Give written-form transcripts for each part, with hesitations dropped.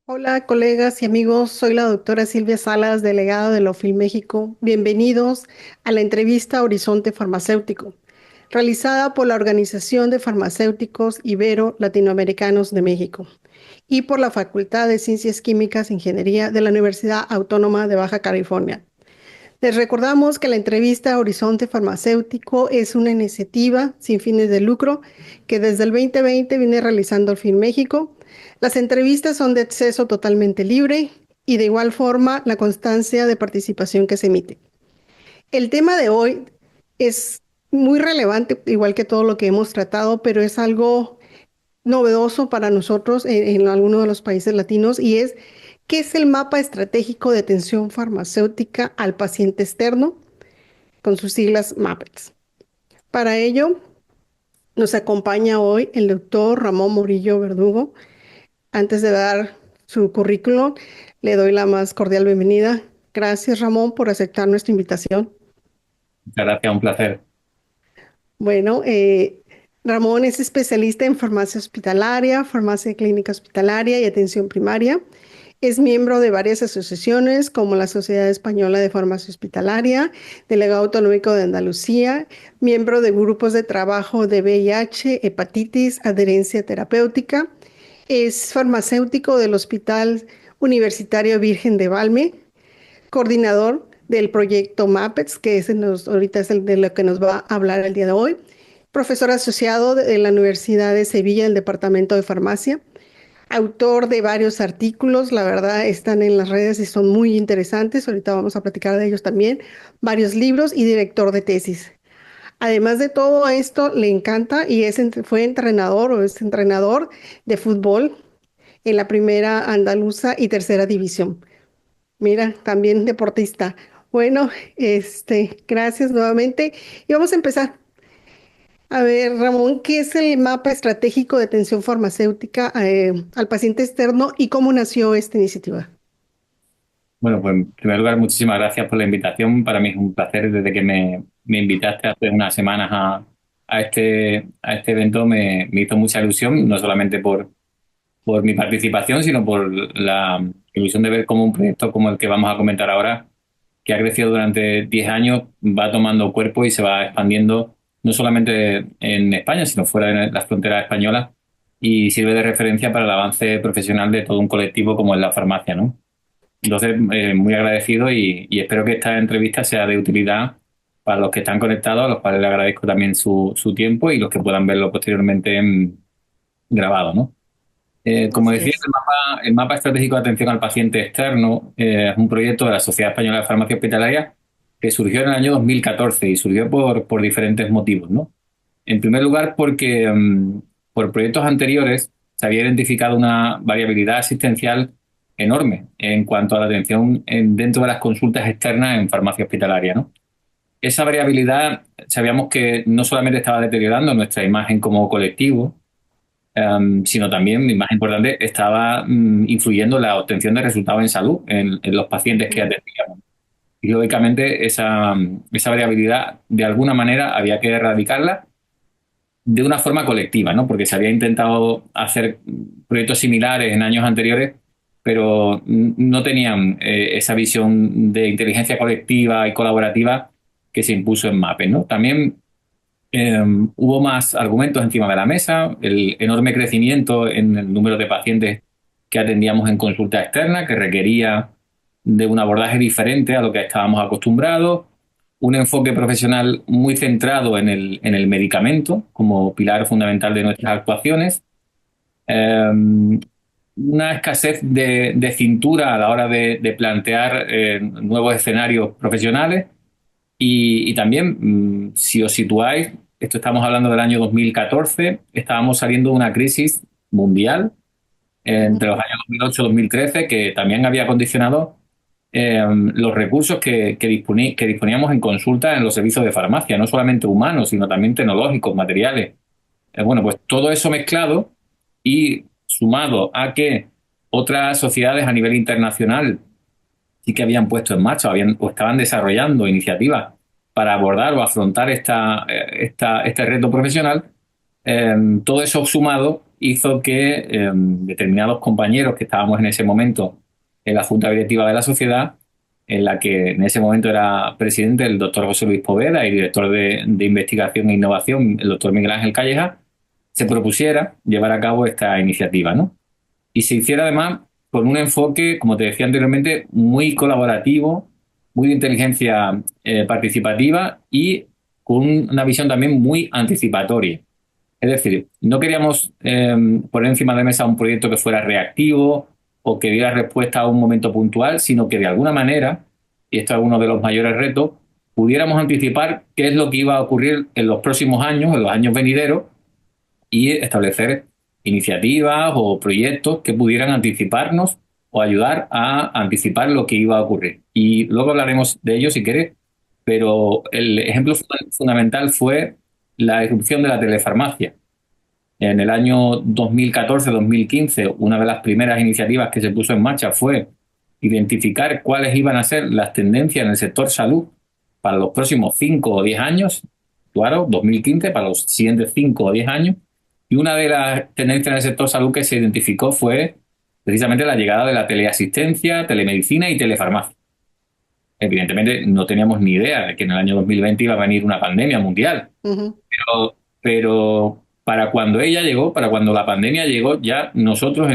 Hola, colegas y amigos. Soy la doctora Silvia Salas, delegada de la OFIL México. Bienvenidos a la entrevista Horizonte Farmacéutico, realizada por la Organización de Farmacéuticos Ibero-Latinoamericanos de México y por la Facultad de Ciencias Químicas e Ingeniería de la Universidad Autónoma de Baja California. Les recordamos que la entrevista Horizonte Farmacéutico es una iniciativa sin fines de lucro que desde el 2020 viene realizando el FIN México. Las entrevistas son de acceso totalmente libre y de igual forma la constancia de participación que se emite. El tema de hoy es muy relevante, igual que todo lo que hemos tratado, pero es algo novedoso para nosotros en algunos de los países latinos y es ¿qué es el mapa estratégico de atención farmacéutica al paciente externo? Con sus siglas MAPEX. Para ello, nos acompaña hoy el doctor Ramón Murillo Verdugo. Antes de dar su currículum, le doy la más cordial bienvenida. Gracias, Ramón, por aceptar nuestra invitación. Muchas gracias, un placer. Bueno, Ramón es especialista en farmacia hospitalaria, farmacia clínica hospitalaria y atención primaria. Es miembro de varias asociaciones como la Sociedad Española de Farmacia Hospitalaria, Delegado Autonómico de Andalucía, miembro de grupos de trabajo de VIH, hepatitis, adherencia terapéutica. Es farmacéutico del Hospital Universitario Virgen de Valme, coordinador del proyecto MAPETS, que ahorita es el de lo que nos va a hablar el día de hoy. Profesor asociado de la Universidad de Sevilla, del Departamento de Farmacia, autor de varios artículos, la verdad están en las redes y son muy interesantes, ahorita vamos a platicar de ellos también, varios libros y director de tesis. Además de todo esto, le encanta y fue entrenador o es entrenador de fútbol en la primera andaluza y tercera división. Mira, también deportista. Bueno, gracias nuevamente y vamos a empezar. A ver, Ramón, ¿qué es el mapa estratégico de atención farmacéutica al paciente externo y cómo nació esta iniciativa? Bueno, pues en primer lugar, muchísimas gracias por la invitación. Para mí es un placer desde que me invitaste hace unas semanas a este evento. Me hizo mucha ilusión, no solamente por mi participación, sino por la ilusión de ver cómo un proyecto como el que vamos a comentar ahora, que ha crecido durante 10 años, va tomando cuerpo y se va expandiendo no solamente en España, sino fuera de las fronteras españolas y sirve de referencia para el avance profesional de todo un colectivo como es la farmacia, ¿no? Entonces, muy agradecido y espero que esta entrevista sea de utilidad para los que están conectados, a los cuales le agradezco también su tiempo y los que puedan verlo posteriormente grabado, ¿no? Como Así decía, es. el mapa estratégico de atención al paciente externo es un proyecto de la Sociedad Española de Farmacia Hospitalaria que surgió en el año 2014 y surgió por diferentes motivos, ¿no? En primer lugar, porque por proyectos anteriores se había identificado una variabilidad asistencial enorme en cuanto a la atención dentro de las consultas externas en farmacia hospitalaria, ¿no? Esa variabilidad sabíamos que no solamente estaba deteriorando nuestra imagen como colectivo, sino también, y más importante, estaba influyendo en la obtención de resultados en salud en los pacientes que Ujú. atendíamos. Y lógicamente esa variabilidad de alguna manera había que erradicarla de una forma colectiva, ¿no? Porque se había intentado hacer proyectos similares en años anteriores, pero no tenían esa visión de inteligencia colectiva y colaborativa que se impuso en MAPE, ¿no? También hubo más argumentos encima de la mesa, el enorme crecimiento en el número de pacientes que atendíamos en consulta externa, que requería de un abordaje diferente a lo que estábamos acostumbrados, un enfoque profesional muy centrado en el medicamento como pilar fundamental de nuestras actuaciones, eh, una escasez de cintura a la hora de plantear nuevos escenarios profesionales y también, si os situáis, esto estamos hablando del año 2014, estábamos saliendo de una crisis mundial entre los Ujú. años 2008-2013 que también había condicionado los recursos que disponíamos en consulta en los servicios de farmacia, no solamente humanos, sino también tecnológicos, materiales. Bueno, pues todo eso mezclado y sumado a que otras sociedades a nivel internacional sí que habían puesto en marcha o estaban desarrollando iniciativas para abordar o afrontar este reto profesional, todo eso sumado hizo que determinados compañeros que estábamos en ese momento en la junta directiva de la sociedad, en la que en ese momento era presidente el doctor José Luis Poveda y director de investigación e innovación el doctor Miguel Ángel Calleja, se propusiera llevar a cabo esta iniciativa, ¿no? Y se hiciera además con un enfoque, como te decía anteriormente, muy colaborativo, muy de inteligencia participativa y con una visión también muy anticipatoria. Es decir, no queríamos poner encima de la mesa un proyecto que fuera reactivo o que diera respuesta a un momento puntual, sino que de alguna manera, y esto es uno de los mayores retos, pudiéramos anticipar qué es lo que iba a ocurrir en los próximos años, en los años venideros, y establecer iniciativas o proyectos que pudieran anticiparnos o ayudar a anticipar lo que iba a ocurrir. Y luego hablaremos de ello si quieres, pero el ejemplo fundamental fue la irrupción de la telefarmacia. En el año 2014-2015, una de las primeras iniciativas que se puso en marcha fue identificar cuáles iban a ser las tendencias en el sector salud para los próximos 5 o 10 años, claro, 2015, para los siguientes 5 o 10 años. Y una de las tendencias en el sector salud que se identificó fue precisamente la llegada de la teleasistencia, telemedicina y telefarmacia. Evidentemente no teníamos ni idea de que en el año 2020 iba a venir una pandemia mundial, Ujú. pero para cuando ella llegó, para cuando la pandemia llegó, ya nosotros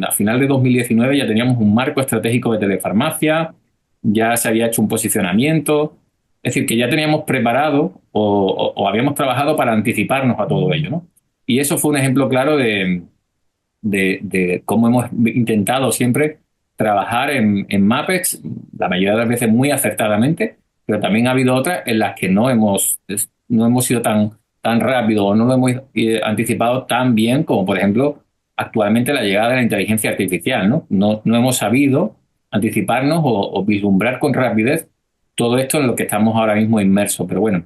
a final de 2019 ya teníamos un marco estratégico de telefarmacia, ya se había hecho un posicionamiento, es decir, que ya teníamos preparado o habíamos trabajado para anticiparnos a todo ello, ¿no? Y eso fue un ejemplo claro de cómo hemos intentado siempre trabajar en Mapex, la mayoría de las veces muy acertadamente, pero también ha habido otras en las que no hemos sido tan rápido o no lo hemos anticipado tan bien como, por ejemplo, actualmente la llegada de la inteligencia artificial, ¿no? No hemos sabido anticiparnos o vislumbrar con rapidez todo esto en lo que estamos ahora mismo inmersos. Pero bueno,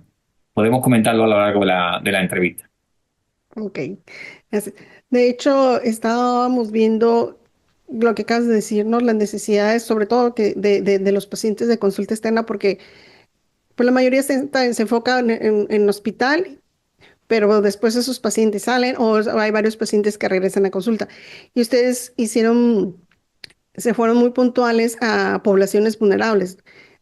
podemos comentarlo a lo largo de la entrevista. Ok. Es- De hecho, estábamos viendo lo que acabas de decirnos, las necesidades, sobre todo de los pacientes de consulta externa, porque pues, la mayoría se enfoca en hospital, pero después esos pacientes salen o hay varios pacientes que regresan a consulta. Y ustedes se fueron muy puntuales a poblaciones vulnerables.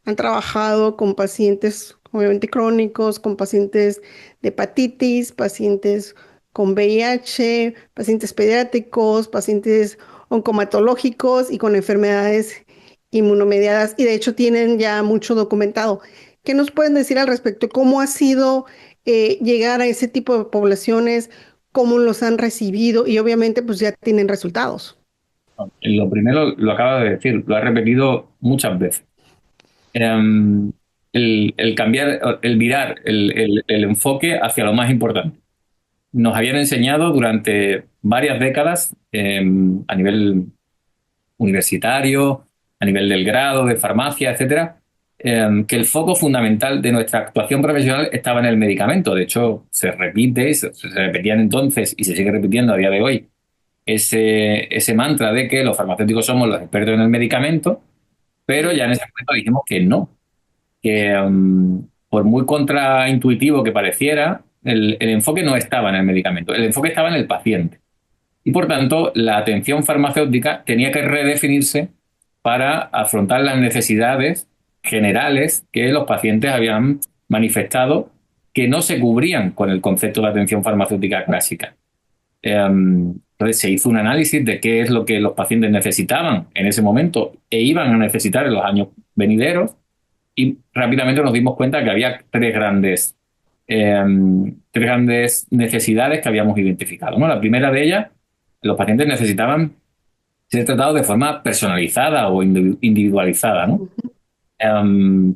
Han trabajado con pacientes, obviamente crónicos, con pacientes de hepatitis, pacientes con VIH, pacientes pediátricos, pacientes oncomatológicos y con enfermedades inmunomediadas. Y de hecho tienen ya mucho documentado. ¿Qué nos pueden decir al respecto? ¿Cómo ha sido llegar a ese tipo de poblaciones? ¿Cómo los han recibido? Y obviamente pues ya tienen resultados. Lo primero lo acabas de decir, lo has repetido muchas veces. em, el cambiar, el virar el enfoque hacia lo más importante. Nos habían enseñado durante varias décadas, a nivel universitario, a nivel del grado, de farmacia, etcétera, que el foco fundamental de nuestra actuación profesional estaba en el medicamento. De hecho, se repite, se repetían entonces y se sigue repitiendo a día de hoy ese mantra de que los farmacéuticos somos los expertos en el medicamento, pero ya en ese momento dijimos que no, que por muy contraintuitivo que pareciera, el enfoque no estaba en el medicamento, el enfoque estaba en el paciente. Y por tanto, la atención farmacéutica tenía que redefinirse para afrontar las necesidades generales que los pacientes habían manifestado que no se cubrían con el concepto de atención farmacéutica clásica. Entonces se hizo un análisis de qué es lo que los pacientes necesitaban en ese momento e iban a necesitar en los años venideros y rápidamente nos dimos cuenta que había eh, tres grandes necesidades que habíamos identificado, ¿no? La primera de ellas, los pacientes necesitaban ser tratados de forma personalizada o individualizada, ¿no?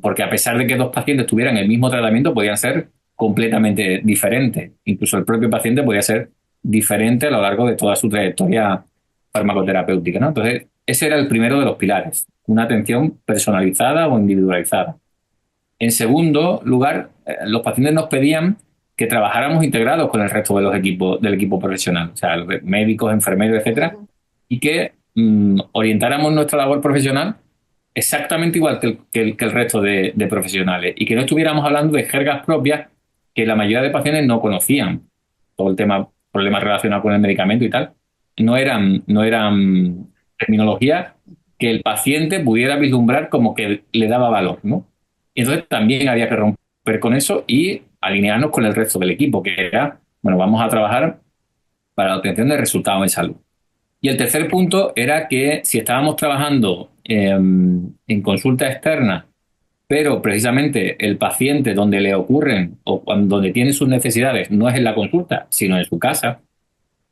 Porque a pesar de que dos pacientes tuvieran el mismo tratamiento, podían ser completamente diferentes. Incluso el propio paciente podía ser diferente a lo largo de toda su trayectoria farmacoterapéutica, ¿no? Entonces, ese era el primero de los pilares, una atención personalizada o individualizada. En segundo lugar, los pacientes nos pedían que trabajáramos integrados con el resto de los equipos, del equipo profesional, o sea, los médicos, enfermeros, etcétera, Ujú. y que orientáramos nuestra labor profesional exactamente igual que el resto de profesionales y que no estuviéramos hablando de jergas propias que la mayoría de pacientes no conocían. Todo el tema problemas relacionados con el medicamento y tal, no eran terminologías que el paciente pudiera vislumbrar como que le daba valor, ¿no? Y entonces también había que romper con eso y alinearnos con el resto del equipo, que era, bueno, vamos a trabajar para la obtención de resultados en salud. Y el tercer punto era que si estábamos trabajando en consulta externa, pero precisamente el paciente donde le ocurren o donde tiene sus necesidades no es en la consulta, sino en su casa,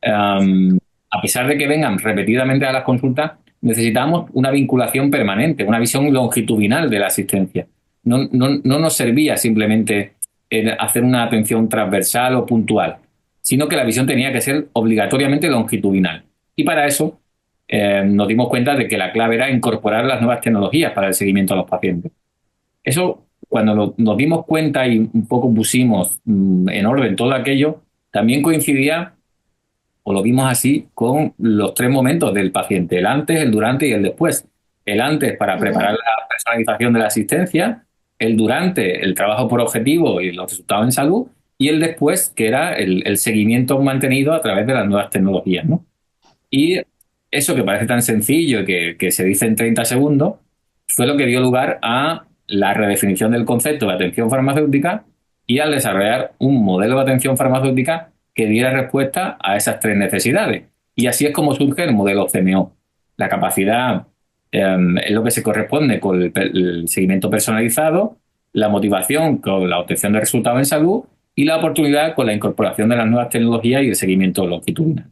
a pesar de que vengan repetidamente a las consultas, necesitamos una vinculación permanente, una visión longitudinal de la asistencia. No nos servía simplemente hacer una atención transversal o puntual, sino que la visión tenía que ser obligatoriamente longitudinal. Y para eso nos dimos cuenta de que la clave era incorporar las nuevas tecnologías para el seguimiento a los pacientes. Eso, cuando nos dimos cuenta y un poco pusimos en orden todo aquello, también coincidía, o lo vimos así, con los tres momentos del paciente: el antes, el durante y el después. El antes para preparar Ujú. la personalización de la asistencia, el durante, el trabajo por objetivo y los resultados en salud, y el después, que era el seguimiento mantenido a través de las nuevas tecnologías, ¿no? Y eso que parece tan sencillo y que se dice en 30 segundos, fue lo que dio lugar a la redefinición del concepto de atención farmacéutica y al desarrollar un modelo de atención farmacéutica que diera respuesta a esas tres necesidades. Y así es como surge el modelo CMO. La capacidad es lo que se corresponde con el seguimiento personalizado, la motivación con la obtención de resultados en salud y la oportunidad con la incorporación de las nuevas tecnologías y el seguimiento longitudinal.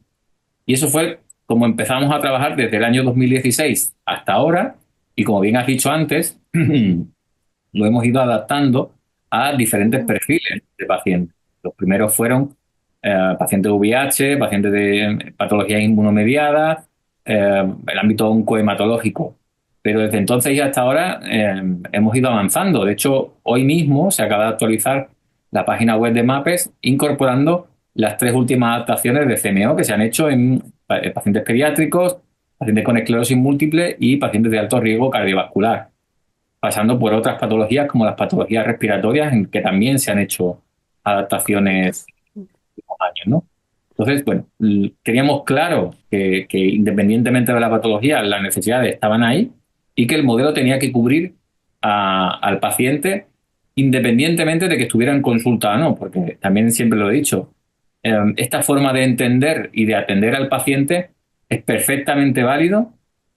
Y eso fue como empezamos a trabajar desde el año 2016 hasta ahora, y como bien has dicho antes, lo hemos ido adaptando a diferentes Ujú. perfiles de pacientes. Los primeros fueron pacientes VIH, pacientes de patologías inmunomediadas, el ámbito oncohematológico. Pero desde entonces y hasta ahora hemos ido avanzando. De hecho, hoy mismo se acaba de actualizar la página web de MAPES incorporando las tres últimas adaptaciones de CMO que se han hecho en pacientes pediátricos, pacientes con esclerosis múltiple y pacientes de alto riesgo cardiovascular, pasando por otras patologías como las patologías respiratorias, en que también se han hecho adaptaciones Correctas. en los años, ¿no? Entonces, bueno, teníamos claro que independientemente de la patología, las necesidades estaban ahí y que el modelo tenía que cubrir al paciente independientemente de que estuviera en consulta o no, porque también siempre lo he dicho, esta forma de entender y de atender al paciente es perfectamente válido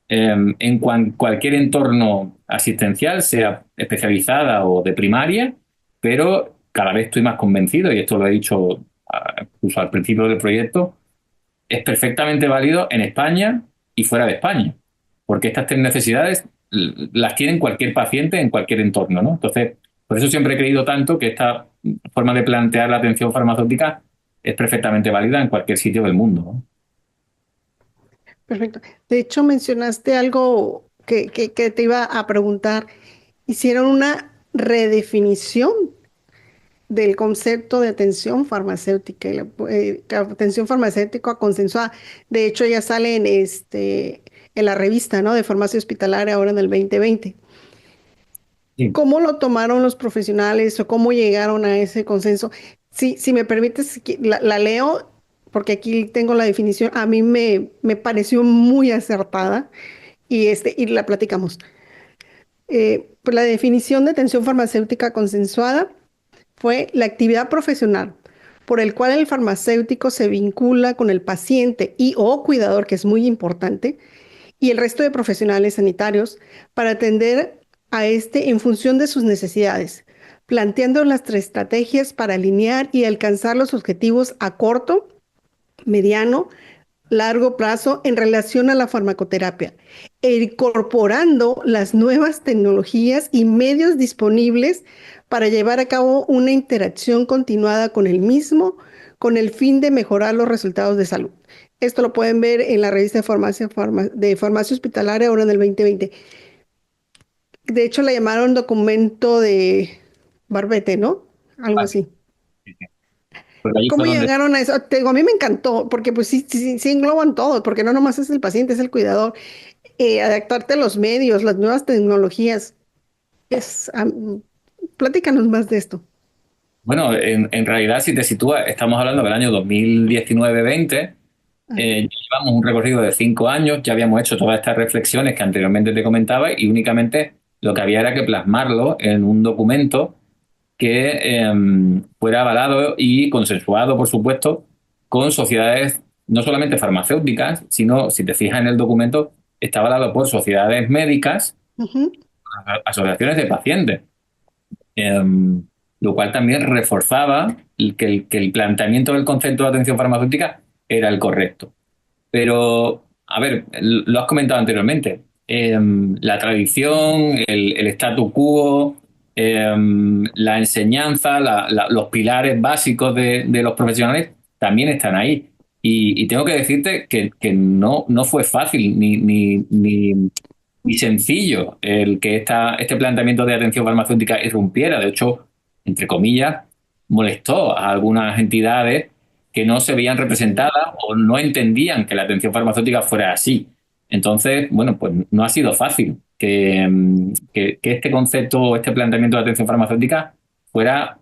en cualquier entorno asistencial, sea especializada o de primaria, pero cada vez estoy más convencido, y esto lo he dicho incluso al principio del proyecto, es perfectamente válido en España y fuera de España, porque estas tres necesidades las tiene cualquier paciente en cualquier entorno, ¿no? Entonces, por eso siempre he creído tanto que esta forma de plantear la atención farmacéutica es perfectamente válida en cualquier sitio del mundo, ¿no? Perfecto. De hecho, mencionaste algo que te iba a preguntar. Hicieron una redefinición del concepto de atención farmacéutica, atención farmacéutica consensuada. De hecho, ya sale en la revista, ¿no? De farmacia hospitalaria ahora en el 2020. Sí. ¿Cómo lo tomaron los profesionales o cómo llegaron a ese consenso? Si me permites, la leo porque aquí tengo la definición. A mí me pareció muy acertada y la platicamos. Pues la definición de atención farmacéutica consensuada fue la actividad profesional por el cual el farmacéutico se vincula con el paciente y o cuidador, que es muy importante, y el resto de profesionales sanitarios para atender a este en función de sus necesidades, planteando las estrategias para alinear y alcanzar los objetivos a corto, mediano, largo plazo en relación a la farmacoterapia, e incorporando las nuevas tecnologías y medios disponibles para llevar a cabo una interacción continuada con el mismo, con el fin de mejorar los resultados de salud. Esto lo pueden ver en la revista de Farmacia Hospitalaria ahora en el 2020. De hecho, la llamaron documento de Barbete, ¿no? Algo Ah, sí, así. sí, sí. Porque allí ¿Cómo fue donde... llegaron a eso? Te digo, a mí me encantó, porque pues sí engloban todo, porque no nomás es el paciente, es el cuidador. Adaptarte a los medios, las nuevas tecnologías. Es, platícanos más de esto. Bueno, en realidad, si te sitúas, estamos hablando del año 2019-20, Ajá. llevamos un recorrido de 5 años, ya habíamos hecho todas estas reflexiones que anteriormente te comentaba y únicamente lo que había era que plasmarlo en un documento que fuera avalado y consensuado, por supuesto, con sociedades no solamente farmacéuticas, sino, si te fijas en el documento, está avalado por sociedades médicas, Ujú, asociaciones de pacientes, em, lo cual también reforzaba que el planteamiento del concepto de atención farmacéutica era el correcto. Pero, a ver, lo has comentado anteriormente, la tradición, el statu quo, la enseñanza, los pilares básicos de los profesionales también están ahí. Y tengo que decirte que no fue fácil ni sencillo el que este planteamiento de atención farmacéutica irrumpiera. De hecho, entre comillas, molestó a algunas entidades que no se veían representadas o no entendían que la atención farmacéutica fuera así. Entonces, bueno, pues no ha sido fácil que este concepto o este planteamiento de atención farmacéutica fuera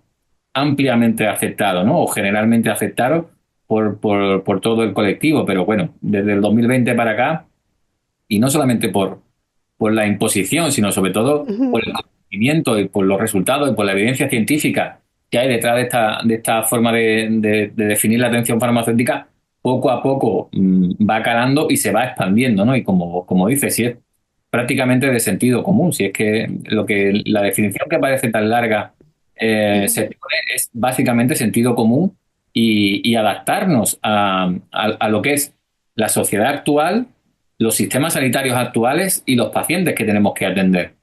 ampliamente aceptado, ¿no? O generalmente aceptado por todo el colectivo. Pero bueno, desde el 2020 para acá, y no solamente por la imposición, sino sobre todo ujú. por el conocimiento y por los resultados y por la evidencia científica que hay detrás de esta forma de definir la atención farmacéutica, poco a poco va calando y se va expandiendo, ¿no? Y como dices, si es prácticamente de sentido común, si es que la definición que parece tan larga se Ujú. pone es básicamente sentido común y adaptarnos a lo que es la sociedad actual, los sistemas sanitarios actuales y los pacientes que tenemos que atender.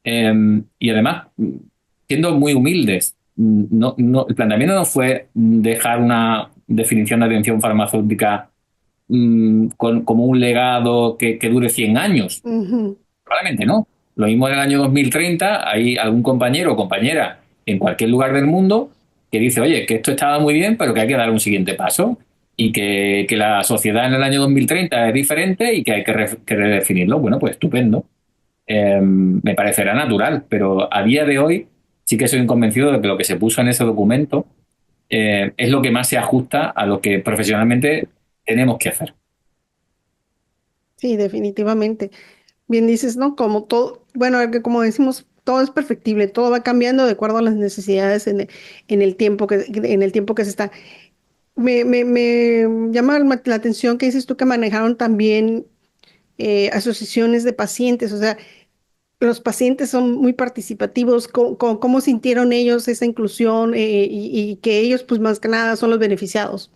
Y además, siendo muy humildes, el planteamiento no fue dejar una definición de atención farmacéutica como un legado que dure 100 años. Ujú. Probablemente no. Lo mismo en el año 2030, hay algún compañero o compañera en cualquier lugar del mundo que dice, oye, que esto estaba muy bien, pero que hay que dar un siguiente paso y que la sociedad en el año 2030 es diferente y que hay que redefinirlo. Bueno, pues estupendo. Me parecerá natural, pero a día de hoy sí que soy convencido de que lo que se puso en ese documento es lo que más se ajusta a lo que profesionalmente tenemos que hacer. Sí, definitivamente. Bien dices, ¿no? Como todo, bueno, que como decimos, todo es perfectible, todo va cambiando de acuerdo a las necesidades en el tiempo que se está. Me llama la atención que dices tú que manejaron también asociaciones de pacientes, o sea, los pacientes son muy participativos. ¿Cómo sintieron ellos esa inclusión y que ellos, pues más que nada, son los beneficiados?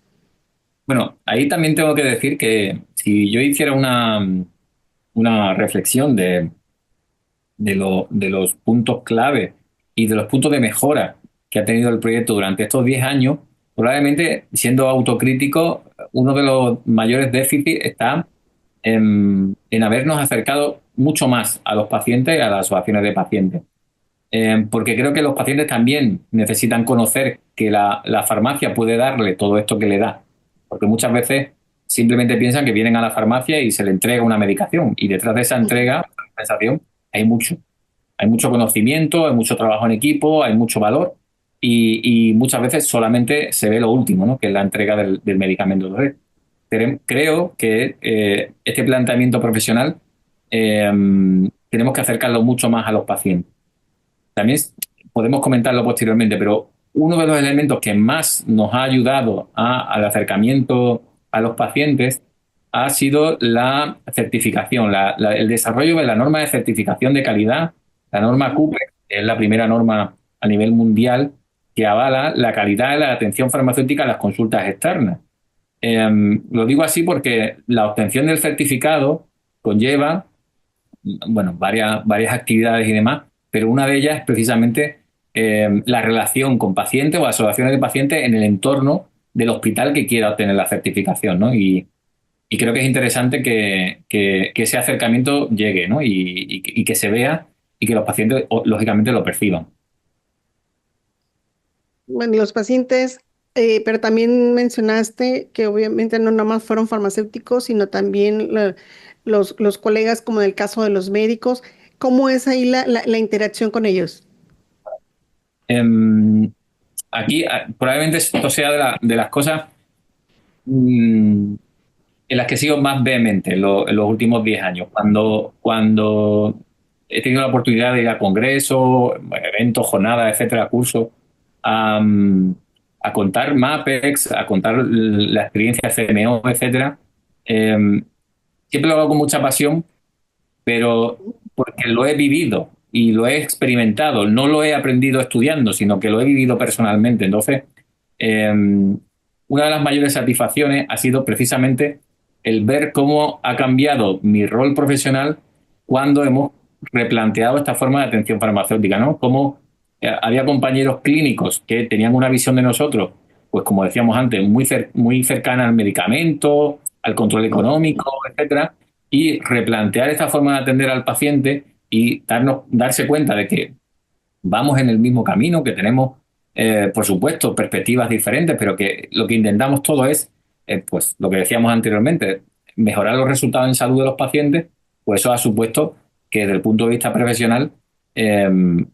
Bueno, ahí también tengo que decir que si yo hiciera una reflexión de los puntos clave y de los puntos de mejora que ha tenido el proyecto durante estos 10 años, probablemente, siendo autocrítico, uno de los mayores déficits está en habernos acercado mucho más a los pacientes y a las asociaciones de pacientes. Porque creo que los pacientes también necesitan conocer que la farmacia puede darle todo esto que le da. Porque muchas veces simplemente piensan que vienen a la farmacia y se le entrega una medicación. Y detrás de esa Ujú. entrega, compensación, hay mucho. Hay mucho conocimiento, hay mucho trabajo en equipo, hay mucho valor. Y muchas veces solamente se ve lo último, ¿no? Que es la entrega del medicamento. Entonces, creo que este planteamiento profesional eh, tenemos que acercarlo mucho más a los pacientes. También podemos comentarlo posteriormente, pero uno de los elementos que más nos ha ayudado al acercamiento a los pacientes ha sido la certificación, el desarrollo de la norma de certificación de calidad, la norma Ujú. CUPE, que es la primera norma a nivel mundial que avala la calidad de la atención farmacéutica en las consultas externas. Lo digo así porque la obtención del certificado conlleva bueno, varias actividades y demás, pero una de ellas es precisamente la relación con pacientes o asociaciones de pacientes en el entorno del hospital que quiera obtener la certificación, ¿no? Y creo que es interesante que ese acercamiento llegue, ¿no? Y que se vea y que los pacientes, lógicamente, lo perciban. Bueno, y los pacientes, pero también mencionaste que obviamente no nada más fueron farmacéuticos, sino también los colegas, como en el caso de los médicos. ¿Cómo es ahí la interacción con ellos? Em, aquí probablemente esto sea de las cosas mm, en las que he sido más vehemente en los últimos 10 años. Cuando he tenido la oportunidad de ir a congresos, eventos, jornadas, etcétera, cursos, a, a contar MAPEX, a contar la experiencia CMO, etcétera, eh, siempre lo hago con mucha pasión, pero porque lo he vivido y lo he experimentado, no lo he aprendido estudiando, sino que lo he vivido personalmente. Entonces, una de las mayores satisfacciones ha sido precisamente el ver cómo ha cambiado mi rol profesional cuando hemos replanteado esta forma de atención farmacéutica, ¿no? Cómo había compañeros clínicos que tenían una visión de nosotros, pues como decíamos antes, muy cercana al medicamento, al control económico, etcétera, y replantear esta forma de atender al paciente y darse cuenta de que vamos en el mismo camino, que tenemos, por supuesto, perspectivas diferentes, pero que lo que intentamos todo es, pues lo que decíamos anteriormente, mejorar los resultados en salud de los pacientes, pues eso ha supuesto que desde el punto de vista profesional eh,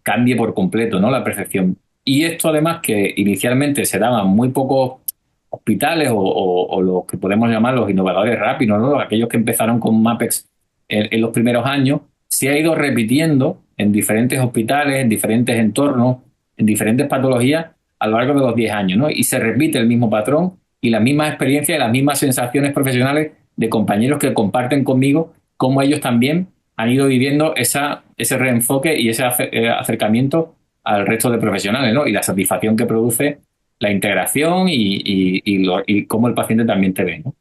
cambie por completo, ¿no? La percepción. Y esto además que inicialmente se daban muy pocos hospitales o los que podemos llamar los innovadores rápidos, ¿no? Aquellos que empezaron con MAPEX en los primeros años, se ha ido repitiendo en diferentes hospitales, en diferentes entornos, en diferentes patologías a lo largo de los 10 años, ¿no? Y se repite el mismo patrón y las mismas experiencias y las mismas sensaciones profesionales de compañeros que comparten conmigo cómo ellos también han ido viviendo ese reenfoque y ese acercamiento al resto de profesionales, ¿no? Y la satisfacción que produce la integración y cómo el paciente también te ve, ¿no?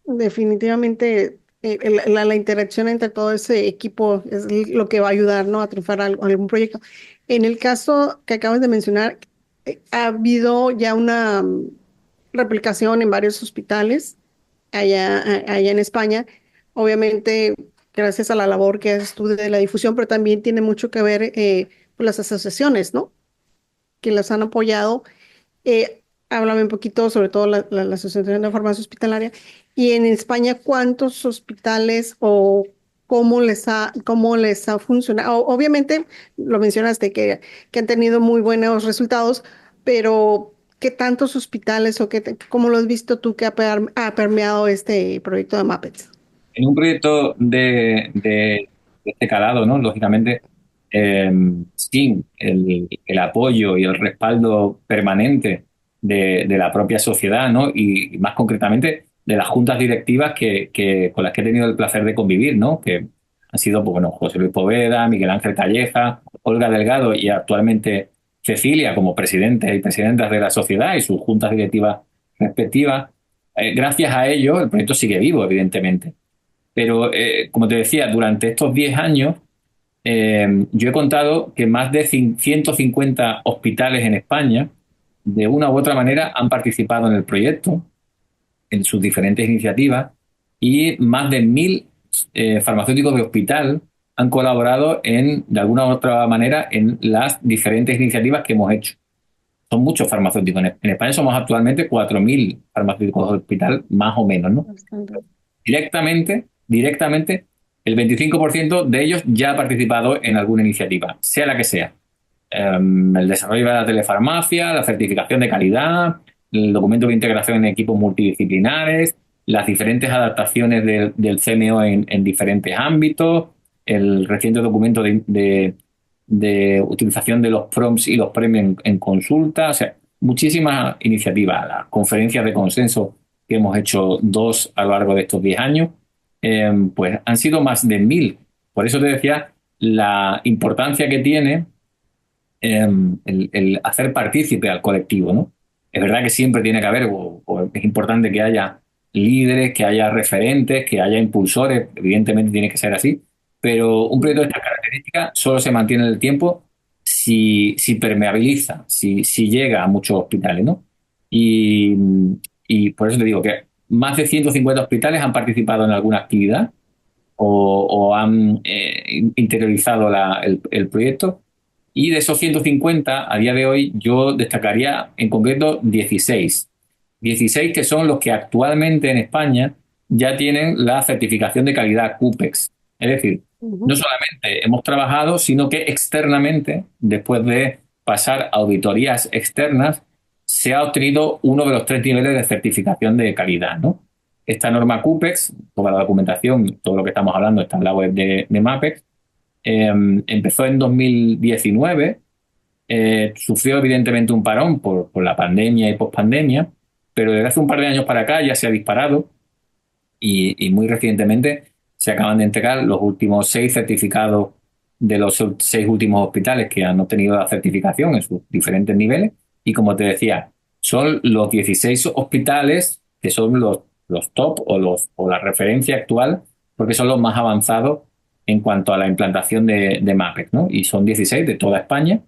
Definitivamente, la interacción entre todo ese equipo es lo que va a ayudar, ¿no? A triunfar algún proyecto. En el caso que acabas de mencionar, ha habido ya una replicación en varios hospitales allá en España. Obviamente, gracias a la labor que haces tú de la difusión, pero también tiene mucho que ver pues las asociaciones, ¿no? Que las han apoyado. Háblame un poquito sobre todo la Asociación de Farmacia Hospitalaria. Y en España, ¿cuántos hospitales o cómo les ha funcionado? Obviamente, lo mencionaste que han tenido muy buenos resultados, pero ¿qué tantos hospitales o cómo lo has visto tú que ha permeado este proyecto de MAPETS? En un proyecto de este calado, ¿no? Lógicamente, eh, sin el apoyo y el respaldo permanente de la propia sociedad, ¿no? Y más concretamente de las juntas directivas con las que he tenido el placer de convivir, ¿no? Que han sido, pues, bueno, José Luis Poveda, Miguel Ángel Calleja, Olga Delgado y actualmente Cecilia como presidentes y presidentas de la sociedad y sus juntas directivas respectivas. Gracias a ello, el proyecto sigue vivo, evidentemente. Pero, como te decía, durante estos 10 años, yo he contado que más de 150 hospitales en España, de una u otra manera, han participado en el proyecto, en sus diferentes iniciativas, y más de 1.000 farmacéuticos de hospital han colaborado de alguna u otra manera en las diferentes iniciativas que hemos hecho. Son muchos farmacéuticos. En España somos actualmente 4.000 farmacéuticos de hospital, más o menos, ¿no? Bastante. Directamente, el 25% de ellos ya ha participado en alguna iniciativa, sea la que sea. El desarrollo de la telefarmacia, la certificación de calidad, el documento de integración en equipos multidisciplinares, las diferentes adaptaciones del CMO en diferentes ámbitos, el reciente documento de utilización de los prompts y los premios en consulta, o sea, muchísimas iniciativas, las conferencias de consenso que hemos hecho dos a lo largo de estos 10 años, pues han sido más de 1.000. Por eso te decía la importancia que tiene el hacer partícipe al colectivo, ¿no? Es verdad que siempre tiene que haber, o es importante que haya líderes, que haya referentes, que haya impulsores, evidentemente tiene que ser así, pero un proyecto de esta característica solo se mantiene en el tiempo si permeabiliza, si llega a muchos hospitales, ¿no? Y, y por eso te digo que más de 150 hospitales han participado en alguna actividad o han interiorizado el proyecto. Y de esos 150, a día de hoy, yo destacaría en concreto 16. 16 que son los que actualmente en España ya tienen la certificación de calidad CUPEX. Es decir, no Ujú. solamente hemos trabajado, sino que externamente, después de pasar auditorías externas, se ha obtenido uno de los 3 niveles de certificación de calidad, ¿no? Esta norma CUPEX, toda la documentación, todo lo que estamos hablando está en la web de MAPEX, empezó en 2019, sufrió evidentemente un parón por la pandemia y pospandemia, pero desde hace un par de años para acá ya se ha disparado y muy recientemente se acaban de entregar los últimos 6 certificados de los 6 últimos hospitales que han obtenido la certificación en sus diferentes niveles. Y como te decía, son los 16 hospitales que son los top o la referencia actual, porque son los más avanzados en cuanto a la implantación de MAPEX, ¿no? Y son 16 de toda España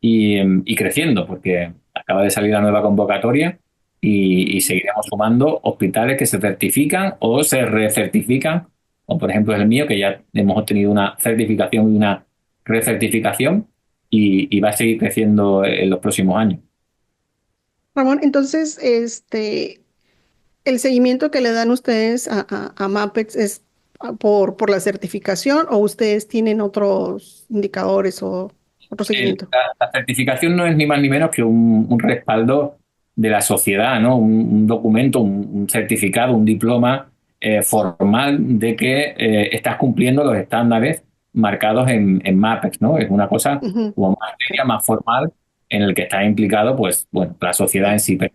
y creciendo, porque acaba de salir la nueva convocatoria y seguiremos sumando hospitales que se certifican o se recertifican, como por ejemplo el mío, que ya hemos obtenido una certificación y una recertificación y va a seguir creciendo en los próximos años. Ramón, entonces, el seguimiento que le dan ustedes a MAPEX es por la certificación o ustedes tienen otros indicadores o otro seguimiento. La certificación no es ni más ni menos que un respaldo de la sociedad, ¿no? Un documento, un certificado, un diploma formal de que estás cumpliendo los estándares marcados en MAPEX, ¿no? Es una cosa Ujú. como más seria, más formal, en el que está implicado, pues, bueno, la sociedad en sí. Pero,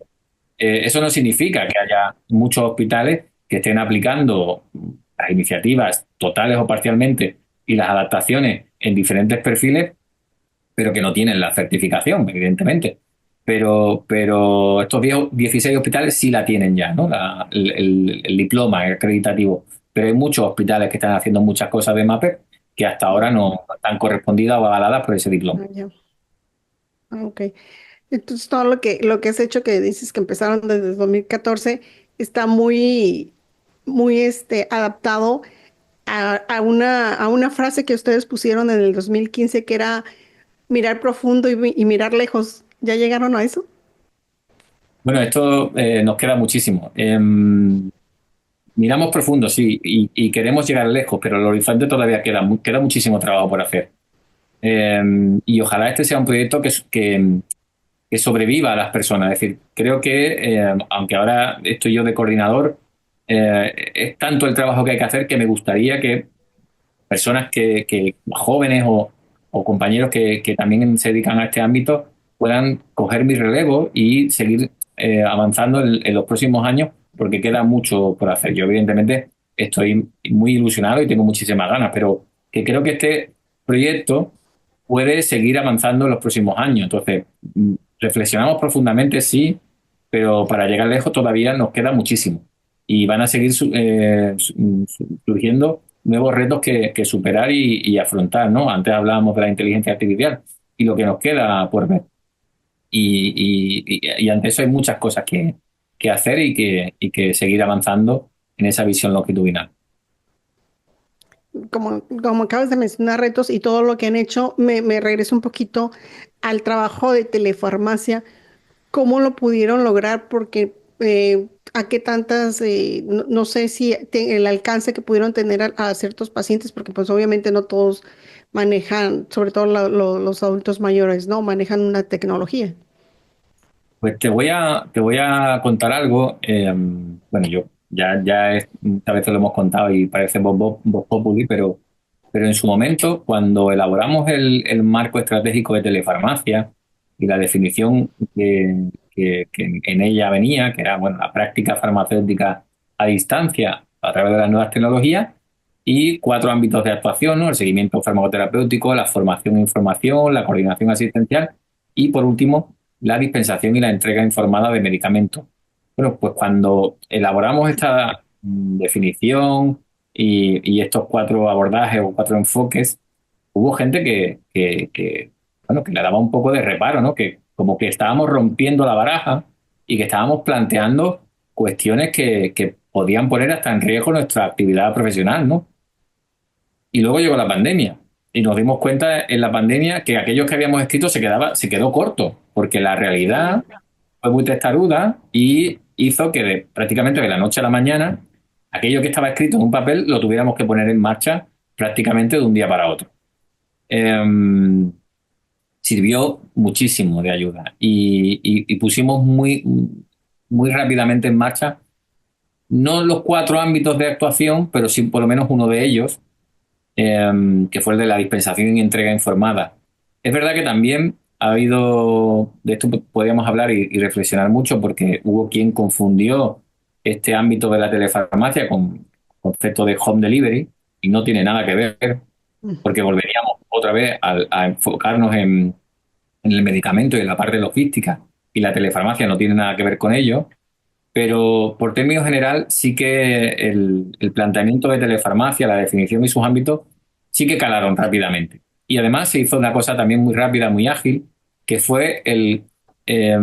eso no significa que haya muchos hospitales que estén aplicando las iniciativas totales o parcialmente y las adaptaciones en diferentes perfiles pero que no tienen la certificación, evidentemente. Pero estos 16 hospitales sí la tienen ya, ¿no? El diploma acreditativo. Pero hay muchos hospitales que están haciendo muchas cosas de MAPE que hasta ahora no están correspondidas o avaladas por ese diploma. Ah, ya. Ah, ok. Entonces, todo lo que has hecho, que dices que empezaron desde 2014, está muy adaptado a una frase que ustedes pusieron en el 2015 que era mirar profundo y mirar lejos. ¿Ya llegaron a eso? Bueno, esto nos queda muchísimo. Miramos profundo, sí, y queremos llegar lejos, pero el horizonte todavía queda muchísimo trabajo por hacer. Y ojalá este sea un proyecto que sobreviva a las personas. Es decir, creo que, aunque ahora estoy yo de coordinador, es tanto el trabajo que hay que hacer que me gustaría que personas jóvenes o compañeros que también se dedican a este ámbito puedan coger mi relevo y seguir avanzando en los próximos años, porque queda mucho por hacer. Yo, evidentemente, estoy muy ilusionado y tengo muchísimas ganas, pero que creo que este proyecto puede seguir avanzando en los próximos años. Entonces, reflexionamos profundamente, sí, pero para llegar lejos todavía nos queda muchísimo. Y van a seguir surgiendo nuevos retos que superar y afrontar, ¿no? Antes hablábamos de la inteligencia artificial y lo que nos queda por ver. Y ante eso hay muchas cosas que hacer y que seguir avanzando en esa visión longitudinal. Como acabas de mencionar retos y todo lo que han hecho, me regreso un poquito al trabajo de telefarmacia. ¿Cómo lo pudieron lograr? Porque a qué tantas, no sé si el alcance que pudieron tener a ciertos pacientes, porque pues obviamente no todos manejan, sobre todo los adultos mayores, ¿no? Manejan una tecnología. Pues te voy a contar algo. Bueno, yo a veces lo hemos contado y parece Vox Populi, pero en su momento, cuando elaboramos el marco estratégico de telefarmacia y la definición que en ella venía, que era bueno, la práctica farmacéutica a distancia a través de las nuevas tecnologías, y 4 ámbitos de actuación, ¿no? El seguimiento farmacoterapéutico, la formación e información, la coordinación asistencial y, por último, la dispensación y la entrega informada de medicamentos. Bueno, pues cuando elaboramos esta definición y estos 4 abordajes o 4 enfoques, hubo gente bueno, que le daba un poco de reparo, ¿no? Que como que estábamos rompiendo la baraja y que estábamos planteando cuestiones que podían poner hasta en riesgo nuestra actividad profesional, ¿no? Y luego llegó la pandemia y nos dimos cuenta en la pandemia que aquellos que habíamos escrito se quedó corto, porque la Mm. realidad fue muy testaruda y hizo que prácticamente de la noche a la mañana aquello que estaba escrito en un papel lo tuviéramos que poner en marcha prácticamente de un día para otro. Eh, sirvió muchísimo de ayuda y pusimos muy rápidamente en marcha, no los cuatro ámbitos de actuación, pero sí por lo menos uno de ellos, que fue el de la dispensación y entrega informada. Es verdad que también ha habido, de esto podríamos hablar y reflexionar mucho, porque hubo quien confundió este ámbito de la telefarmacia con el concepto de home delivery y no tiene nada que ver, porque volveríamos otra vez a enfocarnos en el medicamento y en la parte logística, y la telefarmacia no tiene nada que ver con ello. Pero por término general, sí que el planteamiento de telefarmacia, la definición y sus ámbitos, sí que calaron rápidamente. Y además se hizo una cosa también muy rápida, muy ágil, que fue el eh,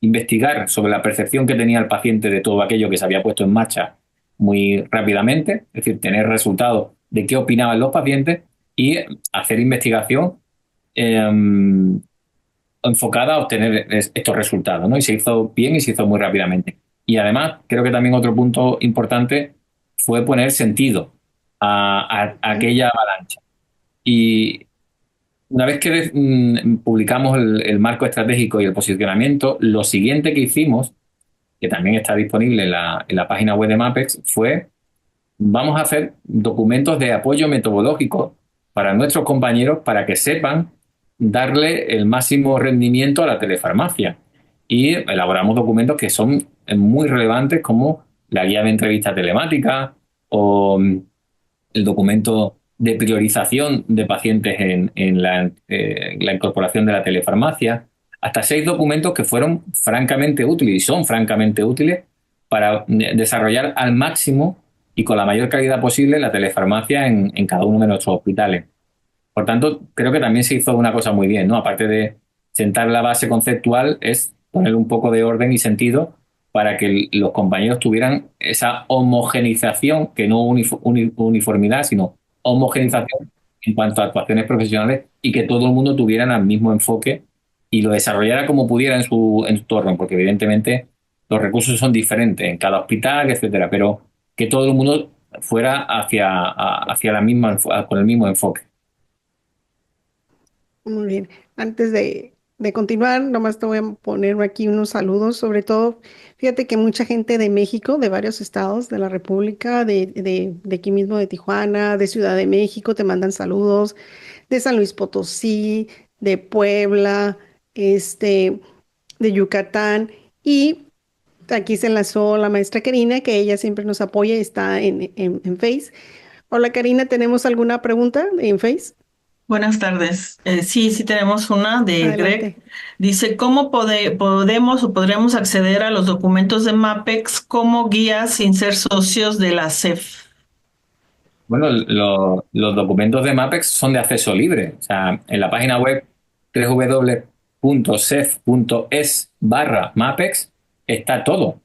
investigar sobre la percepción que tenía el paciente de todo aquello que se había puesto en marcha muy rápidamente, es decir, tener resultados de qué opinaban los pacientes y hacer investigación eh, enfocada a obtener estos resultados, ¿no? Y se hizo bien y se hizo muy rápidamente. Y además, creo que también otro punto importante fue poner sentido a aquella avalancha. Y una vez que publicamos el marco estratégico y el posicionamiento, lo siguiente que hicimos, que también está disponible en la página web de MAPEX, fue vamos a hacer documentos de apoyo metodológico para nuestros compañeros para que sepan darle el máximo rendimiento a la telefarmacia. Y elaboramos documentos que son muy relevantes, como la guía de entrevista telemática o el documento de priorización de pacientes en la incorporación de la telefarmacia. Hasta 6 documentos que fueron francamente útiles y son francamente útiles para desarrollar al máximo y con la mayor calidad posible la telefarmacia en cada uno de nuestros hospitales. Por tanto, creo que también se hizo una cosa muy bien, ¿no? Aparte de sentar la base conceptual, es poner un poco de orden y sentido para que los compañeros tuvieran esa homogenización, que no uniformidad, sino homogenización en cuanto a actuaciones profesionales, y que todo el mundo tuviera el mismo enfoque y lo desarrollara como pudiera en su entorno, porque evidentemente los recursos son diferentes en cada hospital, etcétera, pero que todo el mundo fuera hacia la misma, con el mismo enfoque. Muy bien. Antes de continuar, nomás te voy a poner aquí unos saludos. Sobre todo, fíjate que mucha gente de México, de varios estados de la República, de aquí mismo de Tijuana, de Ciudad de México, te mandan saludos, de San Luis Potosí, de Puebla, de Yucatán. Y aquí se enlazó la maestra Karina, que ella siempre nos apoya y está en Face. Hola Karina, ¿tenemos alguna pregunta en Face? Buenas tardes. Sí, sí tenemos una de Greg. Adelante. Dice, ¿cómo podemos o podremos acceder a los documentos de MAPEX como guías sin ser socios de la CEF? Bueno, los documentos de MAPEX son de acceso libre. O sea, en la página web www.cef.es/MAPEX está todo.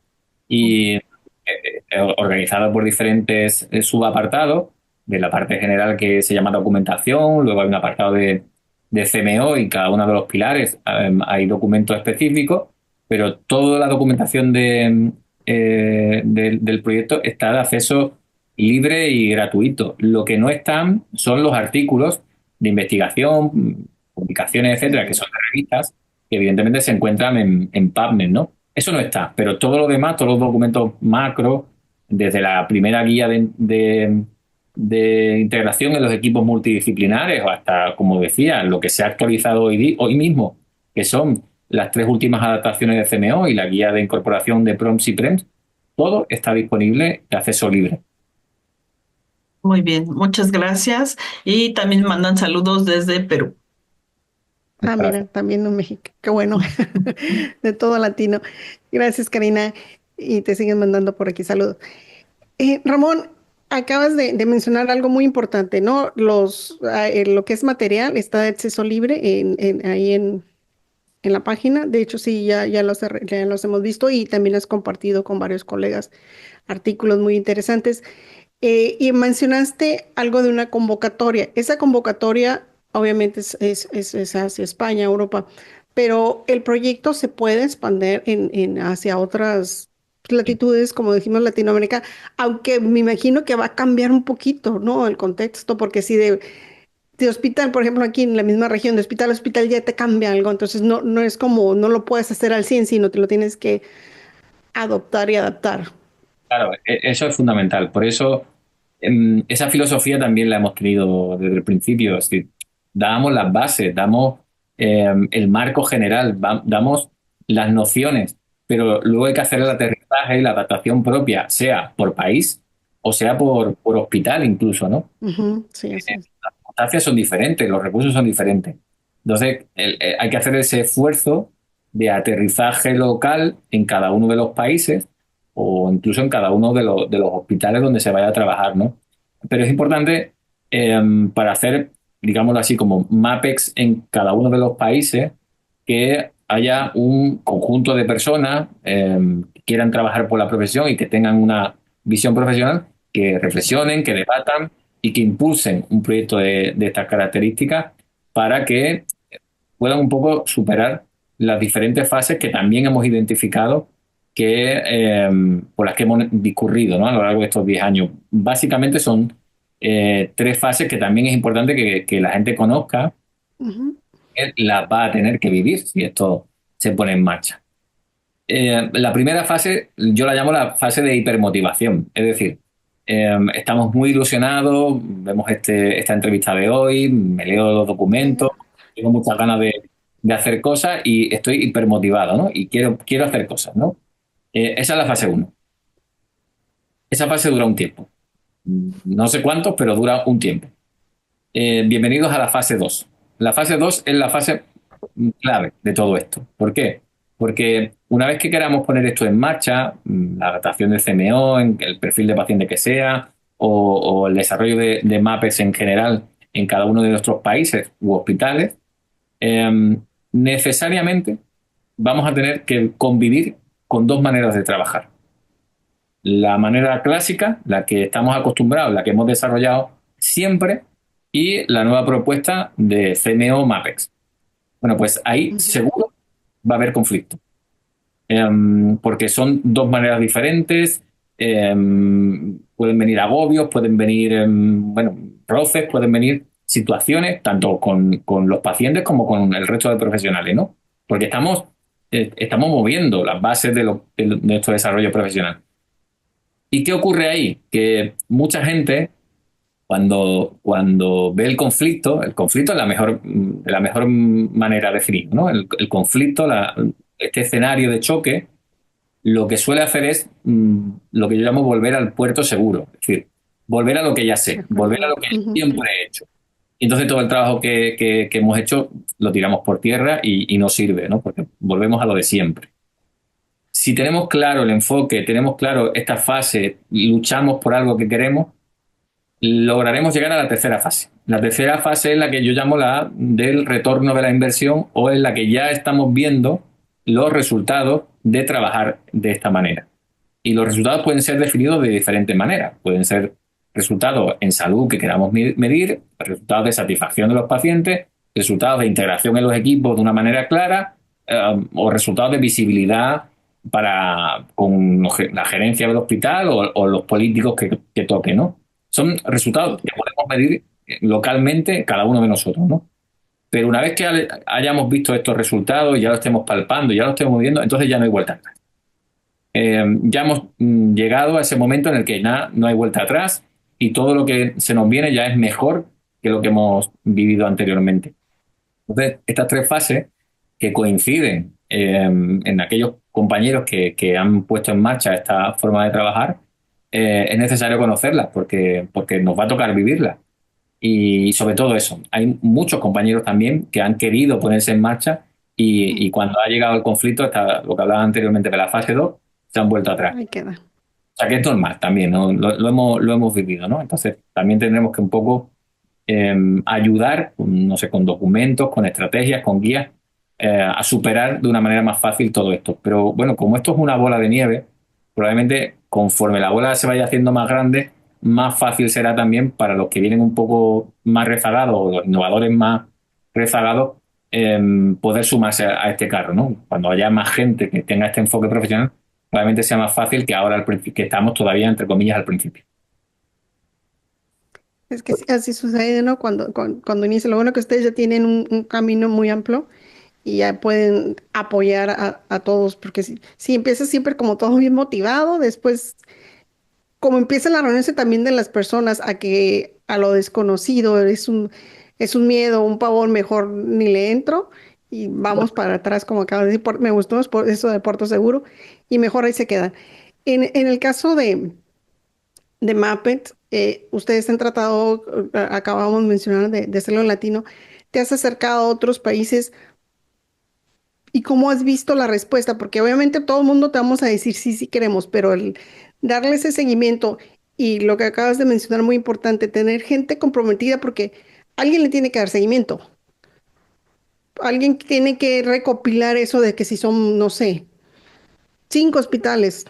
Y organizado por diferentes subapartados, de la parte general que se llama documentación, luego hay un apartado de CMO y cada uno de los pilares hay documentos específicos, pero toda la documentación del proyecto está de acceso libre y gratuito. Lo que no están son los artículos de investigación, publicaciones, etcétera, que son de revistas, que evidentemente se encuentran en PubMed, ¿no? Eso no está, pero todo lo demás, todos los documentos macro, desde la primera guía de integración en los equipos multidisciplinares o hasta, como decía, lo que se ha actualizado hoy mismo, que son las 3 últimas adaptaciones de CMO y la guía de incorporación de PROMS y PREMS, todo está disponible de acceso libre. Muy bien, muchas gracias. Y también mandan saludos desde Perú. Ah, Muchas mira, gracias. también en México. Qué bueno. De todo latino. Gracias, Karina. Y te siguen mandando por aquí saludos. Ramón, acabas de mencionar algo muy importante, ¿no? Lo que es material está de acceso libre ahí en la página. De hecho, sí, ya los hemos visto y también has compartido con varios colegas artículos muy interesantes. Y mencionaste algo de una convocatoria. Esa convocatoria obviamente es hacia España, Europa, pero el proyecto se puede expandir hacia otras latitudes, como dijimos, Latinoamérica, aunque me imagino que va a cambiar un poquito, ¿no? El contexto, porque de hospital, por ejemplo, aquí en la misma región, de hospital a hospital ya te cambia algo, entonces no es como, no lo puedes hacer al 100 sino te lo tienes que adoptar y adaptar. Claro, eso es fundamental. Por eso, esa filosofía también la hemos tenido desde el principio. Es decir, damos las bases, damos el marco general, damos las nociones, pero luego hay que hacer el aterrizaje y la adaptación propia, sea por país o sea por hospital incluso, ¿no? Ujú, sí, así es. Las circunstancias son diferentes, los recursos son diferentes. Entonces, hay que hacer ese esfuerzo de aterrizaje local en cada uno de los países o incluso en cada uno de los hospitales donde se vaya a trabajar, ¿no? Pero es importante para hacer, digámoslo así, como MAPEX en cada uno de los países, que haya un conjunto de personas que quieran trabajar por la profesión y que tengan una visión profesional, que reflexionen, que debatan y que impulsen un proyecto de estas características para que puedan un poco superar las diferentes fases que también hemos identificado por las que hemos discurrido, ¿no? A lo largo de estos 10 años. Básicamente son tres fases que también es importante que la gente conozca, Ujú, que las va a tener que vivir si esto se pone en marcha. La primera fase yo la llamo la fase de hipermotivación, es decir, estamos muy ilusionados, vemos esta entrevista de hoy, me leo los documentos, ujú, tengo muchas ganas de hacer cosas y estoy hipermotivado, ¿no? Y quiero hacer cosas, ¿no? Esa es la fase uno. Esa fase dura un tiempo. No sé cuánto, pero dura un tiempo. Bienvenidos a la fase 2. La fase 2 es la fase clave de todo esto. ¿Por qué? Porque una vez que queramos poner esto en marcha, la adaptación del CMO, en el perfil de paciente que sea, o el desarrollo de MAPES en general en cada uno de nuestros países u hospitales, necesariamente vamos a tener que convivir con dos maneras de trabajar. La manera clásica, la que estamos acostumbrados, la que hemos desarrollado siempre, y la nueva propuesta de CMO MAPEX. Bueno, pues ahí ujú. seguro va a haber conflicto. Porque son dos maneras diferentes, pueden venir agobios, pueden venir, bueno, roces, pueden venir situaciones, tanto con los pacientes como con el resto de profesionales, ¿no? Porque estamos moviendo las bases de nuestro desarrollo profesional. ¿Y qué ocurre ahí? Que mucha gente, cuando ve el conflicto es la mejor manera de definir, ¿no? El conflicto, este escenario de choque, lo que suele hacer es lo que yo llamo volver al puerto seguro, es decir, volver a lo que ya De sé, volver a acuerdo. lo que Ujú. siempre he hecho. Y entonces todo el trabajo que hemos hecho lo tiramos por tierra y no sirve, ¿no? Porque volvemos a lo de siempre. Si tenemos claro el enfoque, tenemos claro esta fase, luchamos por algo que queremos, lograremos llegar a la tercera fase. La tercera fase es la que yo llamo la del retorno de la inversión o en la que ya estamos viendo los resultados de trabajar de esta manera. Y los resultados pueden ser definidos de diferentes maneras. Pueden ser resultados en salud que queramos medir, resultados de satisfacción de los pacientes, resultados de integración en los equipos de una manera clara, o resultados de visibilidad con la gerencia del hospital o los políticos que toque, ¿no? Son resultados que podemos medir localmente cada uno de nosotros, ¿no? Pero una vez que hayamos visto estos resultados, ya lo estemos palpando, ya lo estemos viendo, entonces ya no hay vuelta atrás. Ya hemos llegado a ese momento en el que nada, no hay vuelta atrás y todo lo que se nos viene ya es mejor que lo que hemos vivido anteriormente. Entonces, estas tres fases que coinciden en aquellos compañeros que han puesto en marcha esta forma de trabajar, es necesario conocerlas porque nos va a tocar vivirlas. Y sobre todo eso, hay muchos compañeros también que han querido ponerse en marcha y cuando ha llegado el conflicto, lo que hablaba anteriormente de la fase 2 se han vuelto atrás. Ahí queda. O sea que es normal también, ¿no? Lo hemos vivido, ¿no? Entonces también tendremos que un poco ayudar, no sé, con documentos, con estrategias, con guías, a superar de una manera más fácil todo esto. Pero bueno, como esto es una bola de nieve, probablemente conforme la bola se vaya haciendo más grande, más fácil será también para los que vienen un poco más rezagados o los innovadores más rezagados, poder sumarse a este carro, ¿no? Cuando haya más gente que tenga este enfoque profesional, probablemente sea más fácil que ahora, que estamos todavía, entre comillas, al principio. Es que sí, así sucede, ¿no? Cuando inicia, lo bueno que ustedes ya tienen un camino muy amplio y ya pueden apoyar a todos, porque si empieza siempre como todo bien motivado, después, como empieza la reunión también de las personas a que a lo desconocido es un miedo, un pavor, mejor ni le entro y vamos para atrás, como acabo de decir, me gustó eso de Puerto Seguro y mejor ahí se quedan. En el caso de Mappet, ustedes han tratado, acabamos de mencionar, de hacerlo en latino, ¿te has acercado a otros países y cómo has visto la respuesta? Porque obviamente todo el mundo te vamos a decir sí, sí queremos, pero el darle ese seguimiento y lo que acabas de mencionar muy importante, tener gente comprometida porque alguien le tiene que dar seguimiento, alguien tiene que recopilar eso de que si son, no sé, 5 hospitales,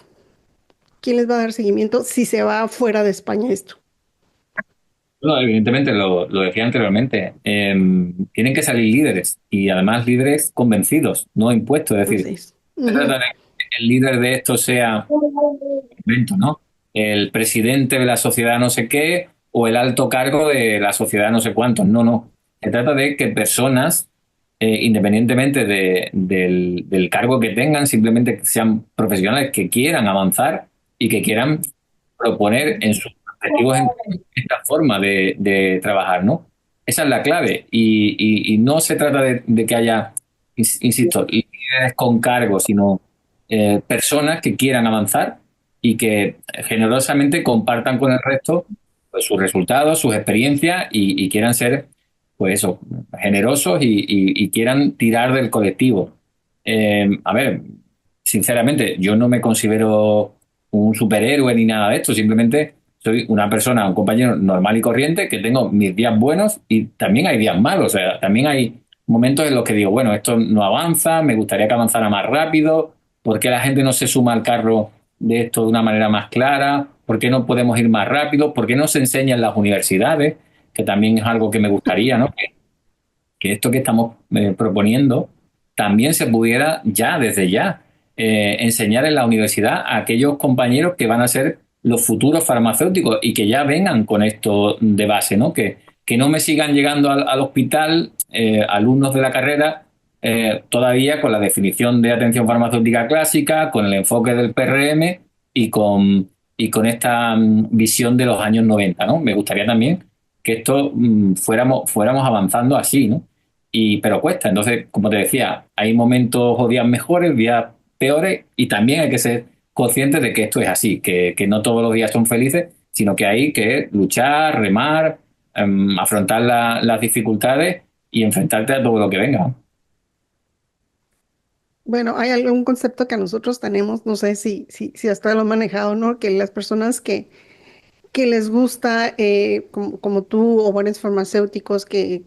¿quién les va a dar seguimiento si se va fuera de España esto? No, evidentemente, lo decía anteriormente, tienen que salir líderes y además líderes convencidos, no impuestos. Es decir, Entonces, se trata ujú, de que el líder de esto sea evento, ¿no? El presidente de la sociedad no sé qué o el alto cargo de la sociedad no sé cuántos. No, no. Se trata de que personas, independientemente del cargo que tengan, simplemente que sean profesionales que quieran avanzar y que quieran proponer en sus objetivos esta forma de trabajar, ¿no? Esa es la clave. Y no se trata de que haya, insisto, líderes con cargo, sino personas que quieran avanzar y que generosamente compartan con el resto pues, sus resultados, sus experiencias y quieran ser, pues eso, generosos y quieran tirar del colectivo. A ver, sinceramente, yo no me considero un superhéroe ni nada de esto, simplemente soy una persona, un compañero normal y corriente que tengo mis días buenos y también hay días malos, o sea, también hay momentos en los que digo, bueno, esto no avanza, me gustaría que avanzara más rápido, ¿por qué la gente no se suma al carro de esto de una manera más clara? ¿Por qué no podemos ir más rápido? ¿Por qué no se enseña en las universidades? Que también es algo que me gustaría, ¿no? Que esto que estamos proponiendo también se pudiera ya, desde ya, enseñar en la universidad a aquellos compañeros que van a ser los futuros farmacéuticos y que ya vengan con esto de base, ¿no? Que no me sigan llegando al hospital alumnos de la carrera todavía con la definición de atención farmacéutica clásica, con el enfoque del PRM y con esta visión de los años 90, ¿no? Me gustaría también que esto fuéramos avanzando así, ¿no? Pero cuesta. Entonces, como te decía, hay momentos o días mejores, días peores, y también hay que ser conscientes de que esto es así, que no todos los días son felices, sino que hay que luchar, remar, afrontar las dificultades y enfrentarte a todo lo que venga. bueno, hay algún concepto que nosotros tenemos, no sé si hasta lo han manejado, ¿no? Que las personas que les gusta, como tú o varios farmacéuticos que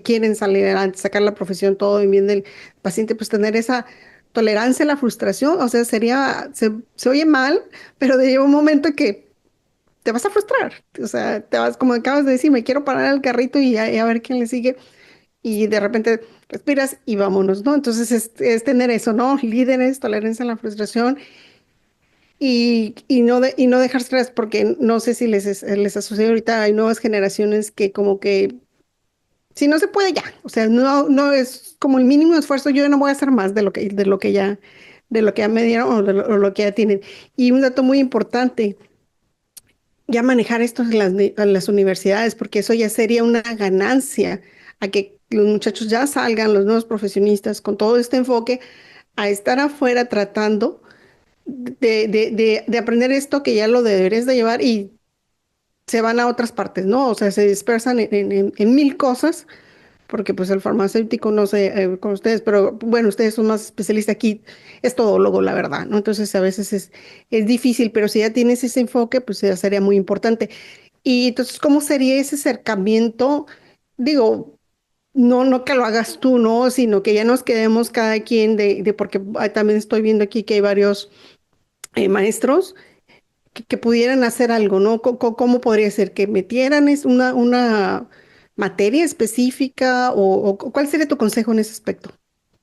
quieren salir adelante, sacar la profesión todo en bien del paciente, pues tener esa tolerancia a la frustración, o sea, se oye mal, pero llega un momento que te vas a frustrar, o sea, te vas, como acabas de decir, me quiero parar el carrito y a ver quién le sigue, y de repente respiras y vámonos, ¿no? Entonces es tener eso, ¿no? Líderes, tolerancia a la frustración y no dejar estrés, porque no sé si les ha sucedido ahorita, hay nuevas generaciones que como que, si no se puede ya, o sea, no es como el mínimo esfuerzo, yo no voy a hacer más de lo que ya me dieron o lo que ya tienen. Y un dato muy importante, ya manejar esto en las universidades, porque eso ya sería una ganancia a que los muchachos ya salgan, los nuevos profesionistas, con todo este enfoque, a estar afuera tratando de aprender esto que ya lo deberías de llevar y se van a otras partes, ¿no? O sea, se dispersan en mil cosas, porque pues el farmacéutico, no sé, con ustedes, pero bueno, ustedes son más especialistas aquí, es todólogo, la verdad, ¿no? Entonces a veces es difícil, pero si ya tienes ese enfoque, pues ya sería muy importante. Y entonces, ¿cómo sería ese acercamiento? Digo, no que lo hagas tú, ¿no? Sino que ya nos quedemos cada quien porque también estoy viendo aquí que hay varios maestros que pudieran hacer algo, ¿no? ¿Cómo podría ser? ¿Que metieran una materia específica o cuál sería tu consejo en ese aspecto?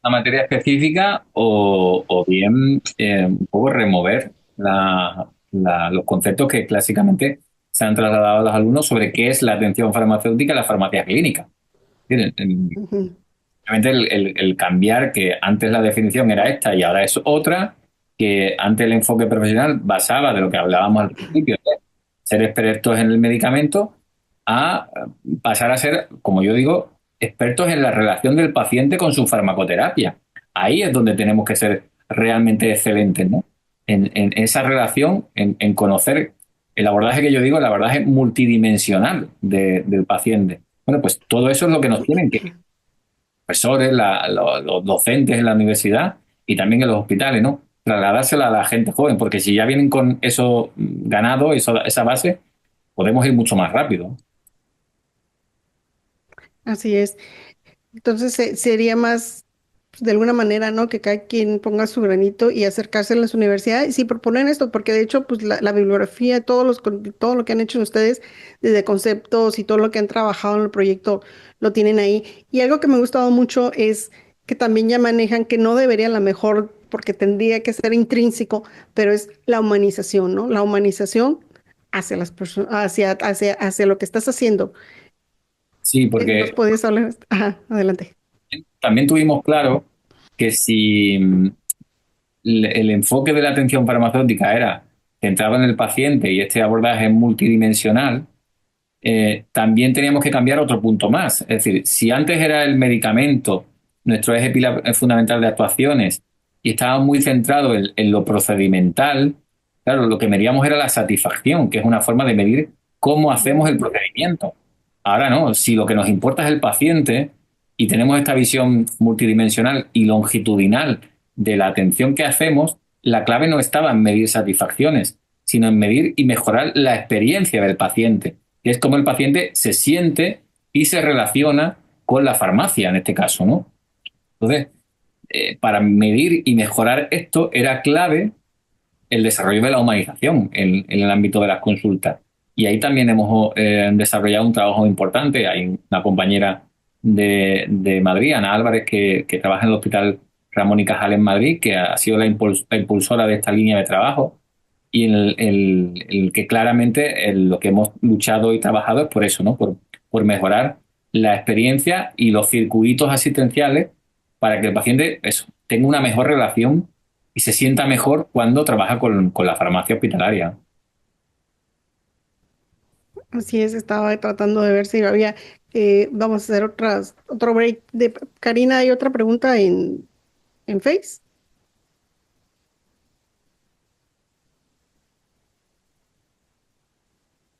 Una materia específica o bien un poco remover los conceptos que clásicamente se han trasladado a los alumnos sobre qué es la atención farmacéutica y la farmacia clínica. Es decir, Ujú. realmente el cambiar, que antes la definición era esta y ahora es otra, que antes el enfoque profesional basaba de lo que hablábamos al principio, de ser expertos en el medicamento, a pasar a ser, como yo digo, expertos en la relación del paciente con su farmacoterapia. Ahí es donde tenemos que ser realmente excelentes, ¿no? En esa relación, en conocer el abordaje que yo digo, el abordaje multidimensional del paciente. Bueno, pues todo eso es lo que nos tienen que profesores, los docentes en la universidad y también en los hospitales, ¿no? Trasladársela a la gente joven, porque si ya vienen con eso ganado, esa base, podemos ir mucho más rápido. Así es. Entonces sería más, pues, de alguna manera, ¿no? Que cada quien ponga su granito y acercarse a las universidades. Y sí, proponen esto, porque de hecho, pues la bibliografía, todo lo que han hecho ustedes, desde conceptos y todo lo que han trabajado en el proyecto, lo tienen ahí. Y algo que me ha gustado mucho es que también ya manejan que no debería a la mejor, porque tendría que ser intrínseco, pero es la humanización, ¿no? La humanización hacia las personas, hacia lo que estás haciendo. Sí, ¿Nos porque podías hablar? Ajá, adelante. también tuvimos claro que si el enfoque de la atención farmacéutica era centrado en el paciente y este abordaje multidimensional, también teníamos que cambiar otro punto más. Es decir, si antes era el medicamento nuestro eje fundamental de actuaciones y estaba muy centrado en lo procedimental, claro, lo que medíamos era la satisfacción, que es una forma de medir cómo hacemos el procedimiento. Ahora no, si lo que nos importa es el paciente y tenemos esta visión multidimensional y longitudinal de la atención que hacemos, la clave no estaba en medir satisfacciones, sino en medir y mejorar la experiencia del paciente, que es cómo el paciente se siente y se relaciona con la farmacia, en este caso, ¿no? Entonces, para medir y mejorar esto era clave el desarrollo de la humanización en el ámbito de las consultas. Y ahí también hemos desarrollado un trabajo importante. Hay una compañera de Madrid, Ana Álvarez, que trabaja en el Hospital Ramón y Cajal en Madrid, que ha sido la impulsora de esta línea de trabajo y el que claramente lo que hemos luchado y trabajado es por eso, ¿no? Por mejorar la experiencia y los circuitos asistenciales para que el paciente eso, tenga una mejor relación y se sienta mejor cuando trabaja con la farmacia hospitalaria. Así es, estaba tratando de ver si había, vamos a hacer otro break. Karina, ¿hay otra pregunta en Face?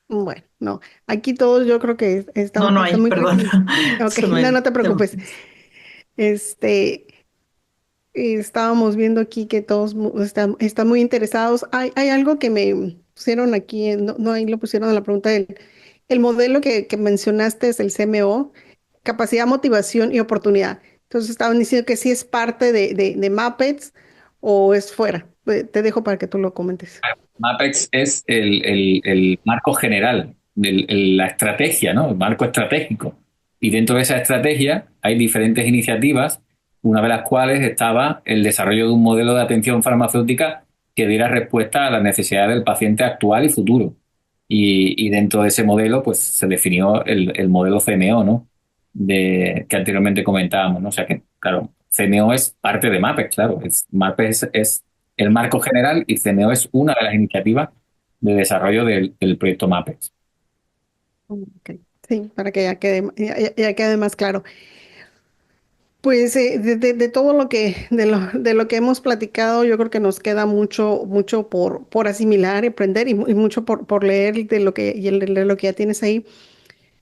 Bueno, no, aquí todos yo creo que No, no están hay, muy perdón. Ok, no, no te preocupes. Este, estábamos viendo aquí que todos están muy interesados. Hay algo que me pusieron aquí, no, no, ahí lo pusieron en la pregunta el modelo que mencionaste es el CMO, capacidad, motivación y oportunidad. Entonces estaban diciendo que sí es parte de Mappets o es fuera. Te dejo para que tú lo comentes. MAPEX es el marco general, la estrategia, ¿no? El marco estratégico. Y dentro de esa estrategia hay diferentes iniciativas, una de las cuales estaba el desarrollo de un modelo de atención farmacéutica que diera respuesta a las necesidades del paciente actual y futuro. Y dentro de ese modelo, pues se definió el modelo CMO, ¿no? Que anteriormente comentábamos, ¿no? O sea que, claro, CMO es parte de MAPEX, claro. MAPEX es el marco general y CMO es una de las iniciativas de desarrollo del proyecto MAPEX. Ok. Sí, para que ya quede más claro. Pues de todo de lo que hemos platicado, yo creo que nos queda mucho por asimilar y aprender y mucho por leer de lo que ya tienes ahí.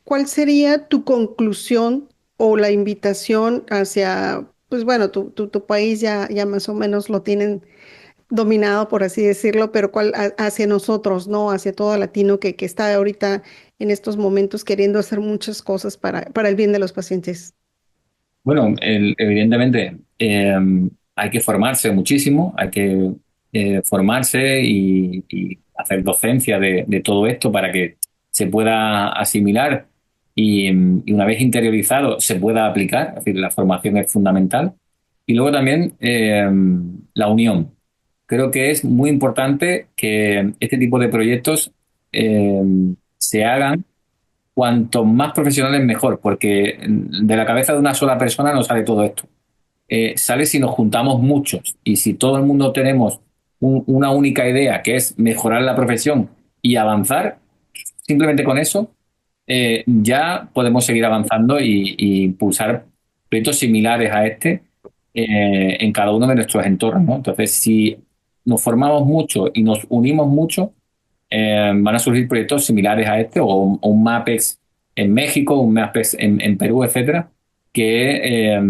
¿Cuál sería tu conclusión o la invitación hacia, pues bueno, tu país ya más o menos lo tienen dominado, por así decirlo, pero hacia nosotros, ¿no? Hacia todo latino que está ahorita en estos momentos queriendo hacer muchas cosas para el bien de los pacientes? Bueno, evidentemente hay que formarse muchísimo, hay que formarse y hacer docencia de todo esto para que se pueda asimilar y una vez interiorizado se pueda aplicar, es decir, la formación es fundamental. Y luego también la unión. Creo que es muy importante que este tipo de proyectos se hagan cuanto más profesionales mejor, porque de la cabeza de una sola persona no sale todo esto. Sale si nos juntamos muchos y si todo el mundo tenemos una única idea, que es mejorar la profesión y avanzar, simplemente con eso ya podemos seguir avanzando y impulsar proyectos similares a este en cada uno de nuestros entornos, ¿no? Entonces, si nos formamos mucho y nos unimos mucho, van a surgir proyectos similares a este o un MAPEX en México, un MAPEX en Perú, etcétera, que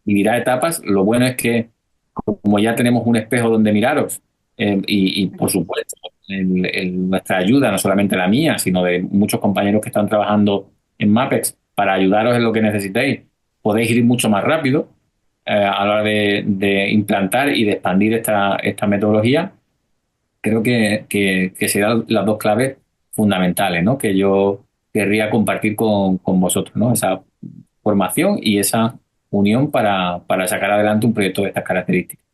vivirá etapas. Lo bueno es que como ya tenemos un espejo donde miraros y, por supuesto nuestra ayuda, no solamente la mía, sino de muchos compañeros que están trabajando en MAPEX para ayudaros en lo que necesitéis, podéis ir mucho más rápido a la hora de implantar y de expandir esta metodología. Creo que serán las dos claves fundamentales, ¿no? Que yo querría compartir con vosotros, ¿no? Esa formación y esa unión para sacar adelante un proyecto de estas características.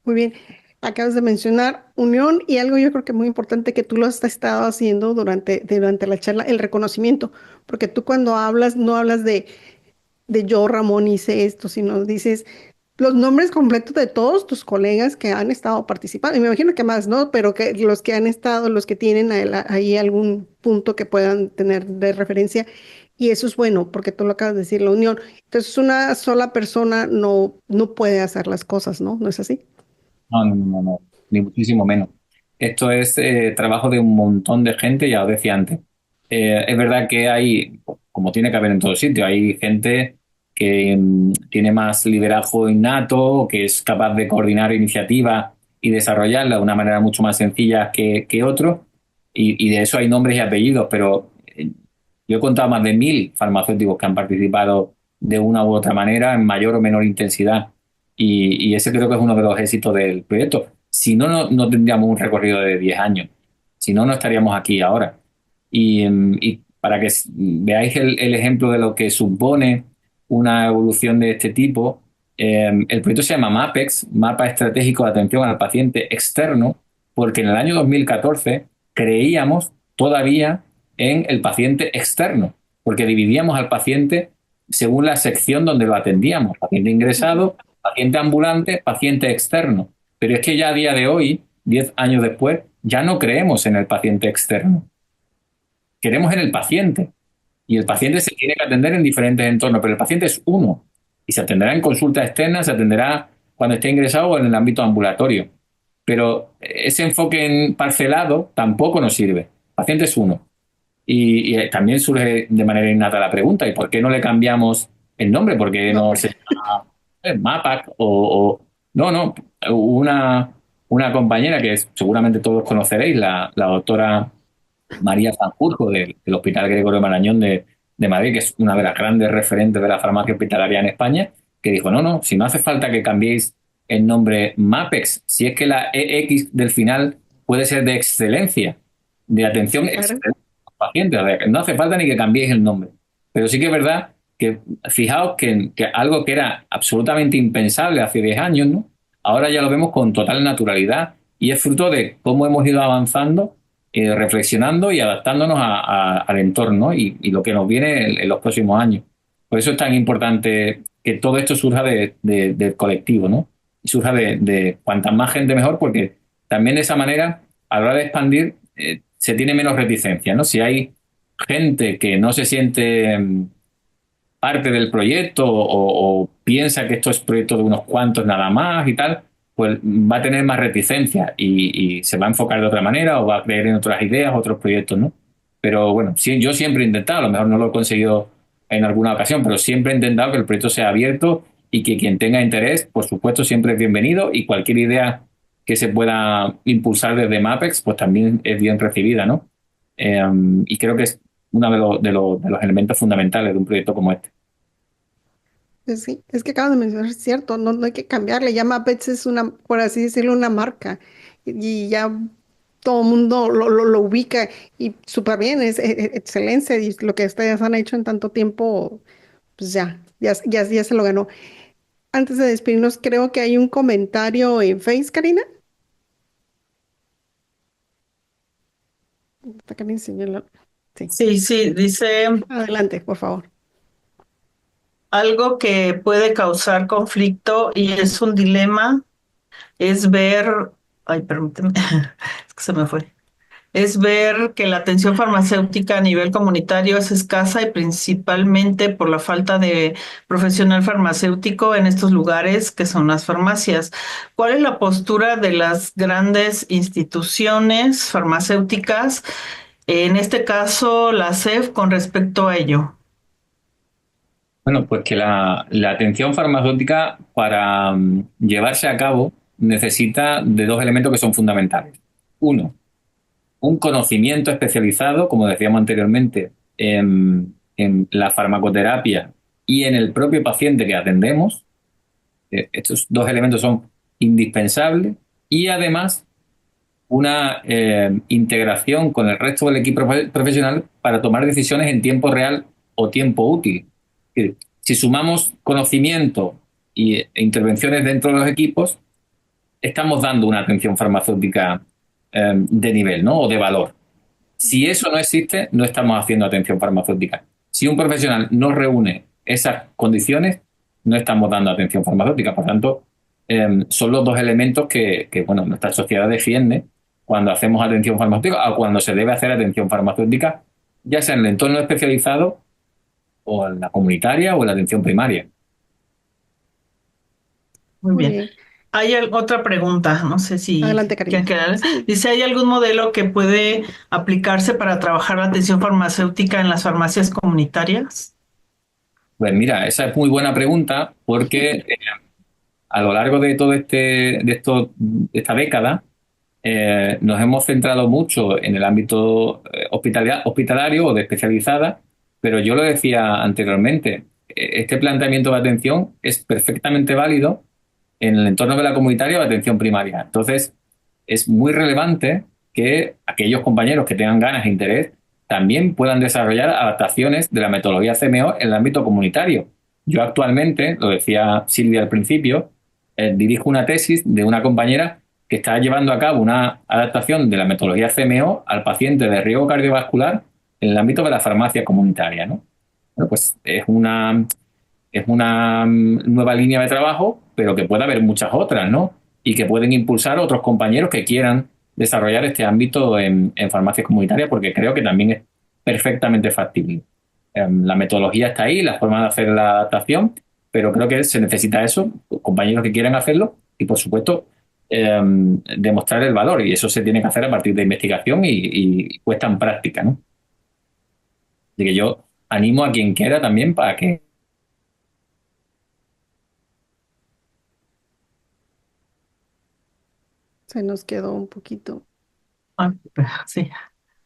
Muy bien. Acabas de mencionar unión y algo yo creo que muy importante que tú lo has estado haciendo durante la charla, el reconocimiento, porque tú cuando hablas no hablas de yo, Ramón, hice esto, sino dices los nombres completos de todos tus colegas que han estado participando. Y me imagino que más, ¿no? Pero que los que han estado, los que tienen ahí algún punto que puedan tener de referencia. Y eso es bueno, porque tú lo acabas de decir, la unión. Entonces, una sola persona no puede hacer las cosas, ¿no? ¿No es así? No, no, no, no, ni muchísimo menos. Esto es trabajo de un montón de gente, ya os decía antes. Es verdad que hay, como tiene que haber en todos sitios, hay gente que tiene más liderazgo innato, que es capaz de coordinar iniciativas y desarrollarlas de una manera mucho más sencilla que otros, y de eso hay nombres y apellidos, pero yo he contado más de 1000 farmacéuticos que han participado de una u otra manera, en mayor o menor intensidad y ese creo que es uno de los éxitos del proyecto. Si no, no tendríamos un recorrido de 10 años. Si no, no estaríamos aquí ahora. Y para que veáis el ejemplo de lo que supone una evolución de este tipo, el proyecto se llama MAPEX, Mapa Estratégico de Atención al Paciente Externo, porque en el año 2014 creíamos todavía en el paciente externo, porque dividíamos al paciente según la sección donde lo atendíamos, paciente ingresado, paciente ambulante, paciente externo. Pero es que ya a día de hoy, 10 años después, ya no creemos en el paciente externo. Queremos en el paciente. Y el paciente se tiene que atender en diferentes entornos, pero el paciente es uno. Y se atenderá en consulta externa, se atenderá cuando esté ingresado o en el ámbito ambulatorio. Pero ese enfoque en parcelado tampoco nos sirve. El paciente es uno. Y también surge de manera innata la pregunta, ¿y por qué no le cambiamos el nombre? ¿Por qué no Nombre. se llama MAPAC? No, no, una compañera que seguramente todos conoceréis, la doctora María Sanjurjo del Hospital Gregorio Marañón de Madrid, que es una de las grandes referentes de la farmacia hospitalaria en España, que dijo, no, no, si no hace falta que cambiéis el nombre MAPEX, si es que la EX del final puede ser de excelencia, de atención Claro. excelente a los pacientes, o sea, que no hace falta ni que cambiéis el nombre. Pero sí que es verdad que fijaos que algo que era absolutamente impensable hace 10 años, ¿no? Ahora ya lo vemos con total naturalidad y es fruto de cómo hemos ido avanzando reflexionando y adaptándonos al entorno, ¿no? Y lo que nos viene en los próximos años. Por eso es tan importante que todo esto surja del colectivo, ¿no? Y surja de cuanta más gente mejor, porque también de esa manera, a la hora de expandir, se tiene menos reticencia, ¿no? Si hay gente que no se siente parte del proyecto o piensa que esto es proyecto de unos cuantos nada más y tal, pues va a tener más reticencia y se va a enfocar de otra manera o va a creer en otras ideas, otros proyectos, ¿no? Pero bueno, sí, yo siempre he intentado, a lo mejor no lo he conseguido en alguna ocasión, pero siempre he intentado que el proyecto sea abierto y que quien tenga interés, por supuesto, siempre es bienvenido y cualquier idea que se pueda impulsar desde MAPEX, pues también es bien recibida, ¿no? Y creo que es uno de los elementos fundamentales de un proyecto como este. Sí, es que acabas de mencionar, es cierto, no hay que cambiarle. Ya Muppets es una, por así decirlo, una marca. Y ya todo el mundo lo ubica y súper bien, es excelencia. Y lo que ustedes han hecho en tanto tiempo, pues ya se lo ganó. Antes de despedirnos, creo que hay un comentario en Face, Karina. Está Karin, señala. Sí, Sí, sí, dice adelante, por favor. algo que puede causar conflicto y es un dilema, es ver, ay, permíteme, es que se me fue. Es ver que la atención farmacéutica a nivel comunitario es escasa y principalmente por la falta de profesional farmacéutico en estos lugares que son las farmacias. ¿Cuál es la postura de las grandes instituciones farmacéuticas, en este caso la CEF, con respecto a ello? Bueno, pues que la atención farmacéutica para llevarse a cabo necesita de dos elementos que son fundamentales. Uno, un conocimiento especializado, como decíamos anteriormente, en la farmacoterapia y en el propio paciente que atendemos. Estos dos elementos son indispensables y además una integración con el resto del equipo profesional para tomar decisiones en tiempo real o tiempo útil. Es decir, si sumamos conocimiento e intervenciones dentro de los equipos, estamos dando una atención farmacéutica de nivel, ¿no? O de valor. Si eso no existe, no estamos haciendo atención farmacéutica. Si un profesional no reúne esas condiciones, no estamos dando atención farmacéutica. Por tanto, son los dos elementos que, bueno, nuestra sociedad defiende cuando hacemos atención farmacéutica o cuando se debe hacer atención farmacéutica, ya sea en el entorno especializado o en la comunitaria o en la atención primaria. Muy Muy bien. bien. Hay otra pregunta, no sé si Adelante, quieren Karina. quedar. Sí, Dice, ¿hay algún modelo que puede aplicarse para trabajar la atención farmacéutica en las farmacias comunitarias? Pues mira, esa es muy buena pregunta porque a lo largo de todo de esta década, nos hemos centrado mucho en el ámbito hospitalario o de especializada, pero yo lo decía anteriormente, este planteamiento de atención es perfectamente válido en el entorno de la comunitaria o de atención primaria. Entonces, es muy relevante que aquellos compañeros que tengan ganas e interés también puedan desarrollar adaptaciones de la metodología CMO en el ámbito comunitario. Yo actualmente, lo decía Silvia al principio, dirijo una tesis de una compañera que está llevando a cabo una adaptación de la metodología CMO al paciente de riesgo cardiovascular en el ámbito de la farmacia comunitaria, ¿no? Bueno, pues es una nueva línea de trabajo, pero que puede haber muchas otras, ¿no? Y que pueden impulsar otros compañeros que quieran desarrollar este ámbito en farmacia comunitaria, porque creo que también es perfectamente factible. La metodología está ahí, la forma de hacer la adaptación, pero creo que se necesita eso, compañeros que quieran hacerlo y, por supuesto, demostrar el valor. Y eso se tiene que hacer a partir de investigación y puesta en práctica, ¿no? Así que yo animo a quien quiera también para que se nos quedó un poquito. Ah, sí,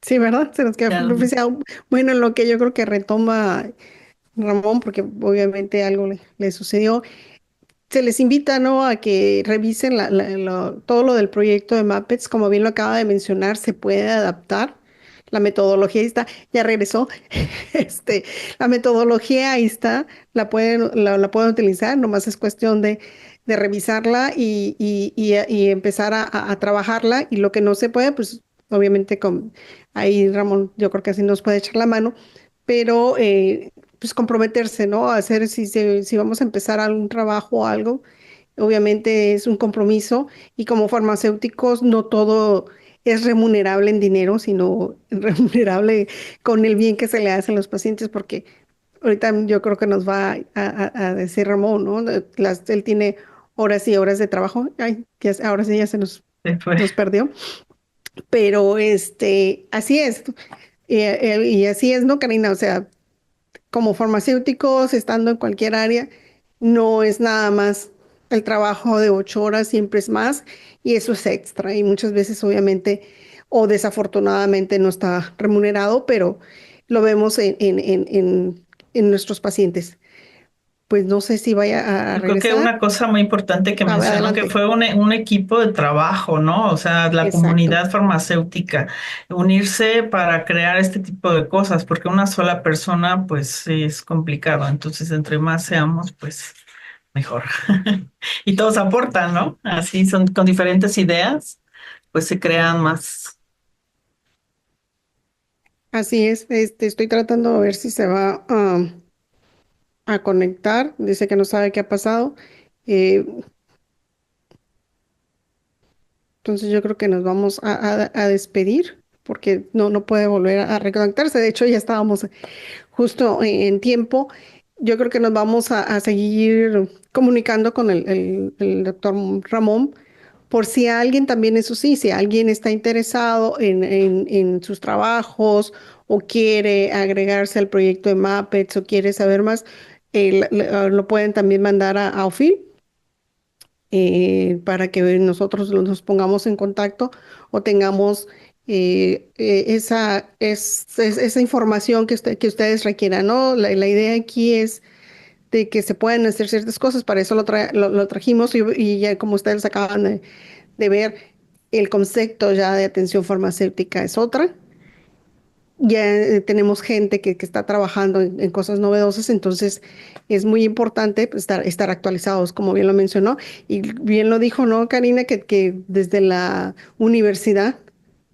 Sí, ¿verdad? Se nos quedó ya. profe. Bueno, en lo que yo creo que retoma Ramón, porque obviamente algo le sucedió, se les invita, ¿no? A que revisen todo lo del proyecto de Mappets, como bien lo acaba de mencionar, se puede adaptar. La metodología ahí está, ya regresó. La metodología ahí está, la pueden utilizar, nomás es cuestión de revisarla y empezar a trabajarla. Y lo que no se puede, pues obviamente ahí Ramón, yo creo que así nos puede echar la mano, pero pues comprometerse, ¿no? A hacer, si vamos a empezar algún trabajo o algo, obviamente es un compromiso y como farmacéuticos no todo es remunerable en dinero, sino remunerable con el bien que se le hace a los pacientes, porque ahorita yo creo que nos va a decir Ramón, ¿no? Él tiene horas y horas de trabajo. Ay, ahora sí ya se Se fue. nos perdió, pero así es. Y así es, ¿no, Karina? O sea, como farmacéuticos, estando en cualquier área, no es nada más el trabajo de 8 horas, siempre es más y eso es extra y muchas veces obviamente o desafortunadamente no está remunerado, pero lo vemos en nuestros pacientes. Pues no sé si vaya a Yo creo que regresar. una cosa muy importante que A ver, mencionó que adelante. fue un equipo de trabajo, ¿no? O sea, la Exacto. comunidad farmacéutica, unirse para crear este tipo de cosas, porque una sola persona, pues sí, es complicado. Entonces, entre más seamos, pues mejor. Y todos aportan, ¿no? Así son con diferentes ideas, pues se crean más. Así es, estoy tratando de ver si se va a conectar. Dice que no sabe qué ha pasado. Eh, entonces yo creo que nos vamos a despedir porque no puede volver a reconectarse. De hecho, ya estábamos justo en tiempo. Yo creo que nos vamos a seguir comunicando con el doctor Ramón por si alguien también, eso sí, si alguien está interesado en sus trabajos o quiere agregarse al proyecto de Mappets o quiere saber más, lo pueden también mandar a OFIL para que nosotros nos pongamos en contacto o tengamos esa información que ustedes requieran, ¿no? La idea aquí es de que se pueden hacer ciertas cosas, para eso lo trajimos y ya como ustedes acaban de ver, el concepto ya de atención farmacéutica es otra. Ya tenemos gente que está trabajando en cosas novedosas, entonces es muy importante pues, estar actualizados, como bien lo mencionó. Y bien lo dijo, ¿no, Karina? Que desde la universidad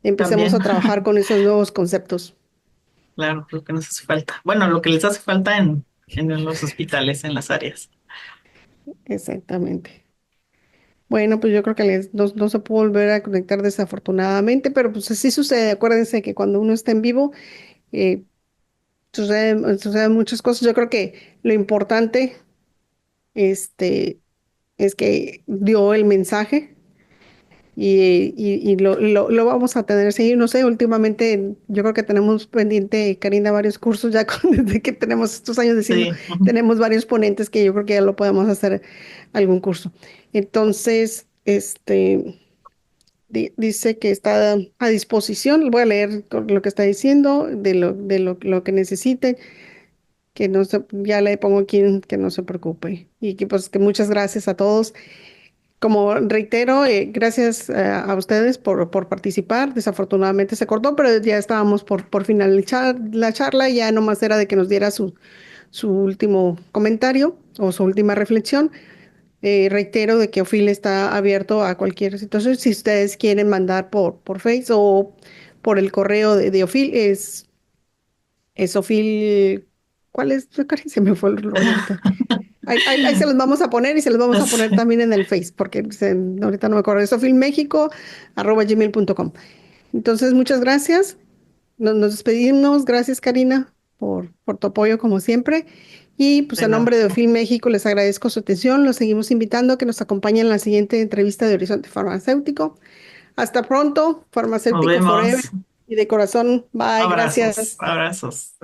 empecemos También, a trabajar con esos nuevos conceptos. claro, lo que nos hace falta. Bueno, lo que les hace falta en los hospitales, en las áreas. Exactamente. Bueno, pues yo creo que no se puede volver a conectar desafortunadamente, pero pues así sucede. Acuérdense que cuando uno está en vivo, eh, suceden muchas cosas. Yo creo que lo importante, este, es que dio el mensaje y lo vamos a tener. Sí, no sé, últimamente yo creo que tenemos pendiente, Karina, varios cursos ya desde que tenemos estos años diciendo, Sí, tenemos varios ponentes que yo creo que ya lo podemos hacer algún curso. Entonces, dice que está a disposición. Voy a leer lo que está diciendo, lo que necesiten, que no se, ya le pongo aquí que no se preocupe. Y que pues que muchas gracias a todos. Como reitero, gracias a ustedes por participar. Desafortunadamente se cortó, pero ya estábamos por finalizar la charla. Ya nomás era de que nos diera su último comentario o su última reflexión. Reitero de que OFIL está abierto a cualquier situación. Si ustedes quieren mandar por Face o por el correo de OFIL, es OFIL. ¿Cuál es? Cari, se me fue el rollo ahorita. Ahí se los vamos a poner y se los vamos a poner sí. también en el Face, porque ahorita no me acuerdo. Es ofilmexico@gmail.com. Entonces, muchas gracias. Nos despedimos. Gracias, Karina, por tu apoyo como siempre. Y pues De a nada. nombre de OFIL México les agradezco su atención. Los seguimos invitando a que nos acompañen en la siguiente entrevista de Horizonte Farmacéutico. Hasta pronto, Nos Farmacéutico Forever. vemos. Y de corazón, bye, Abrazos, gracias. abrazos.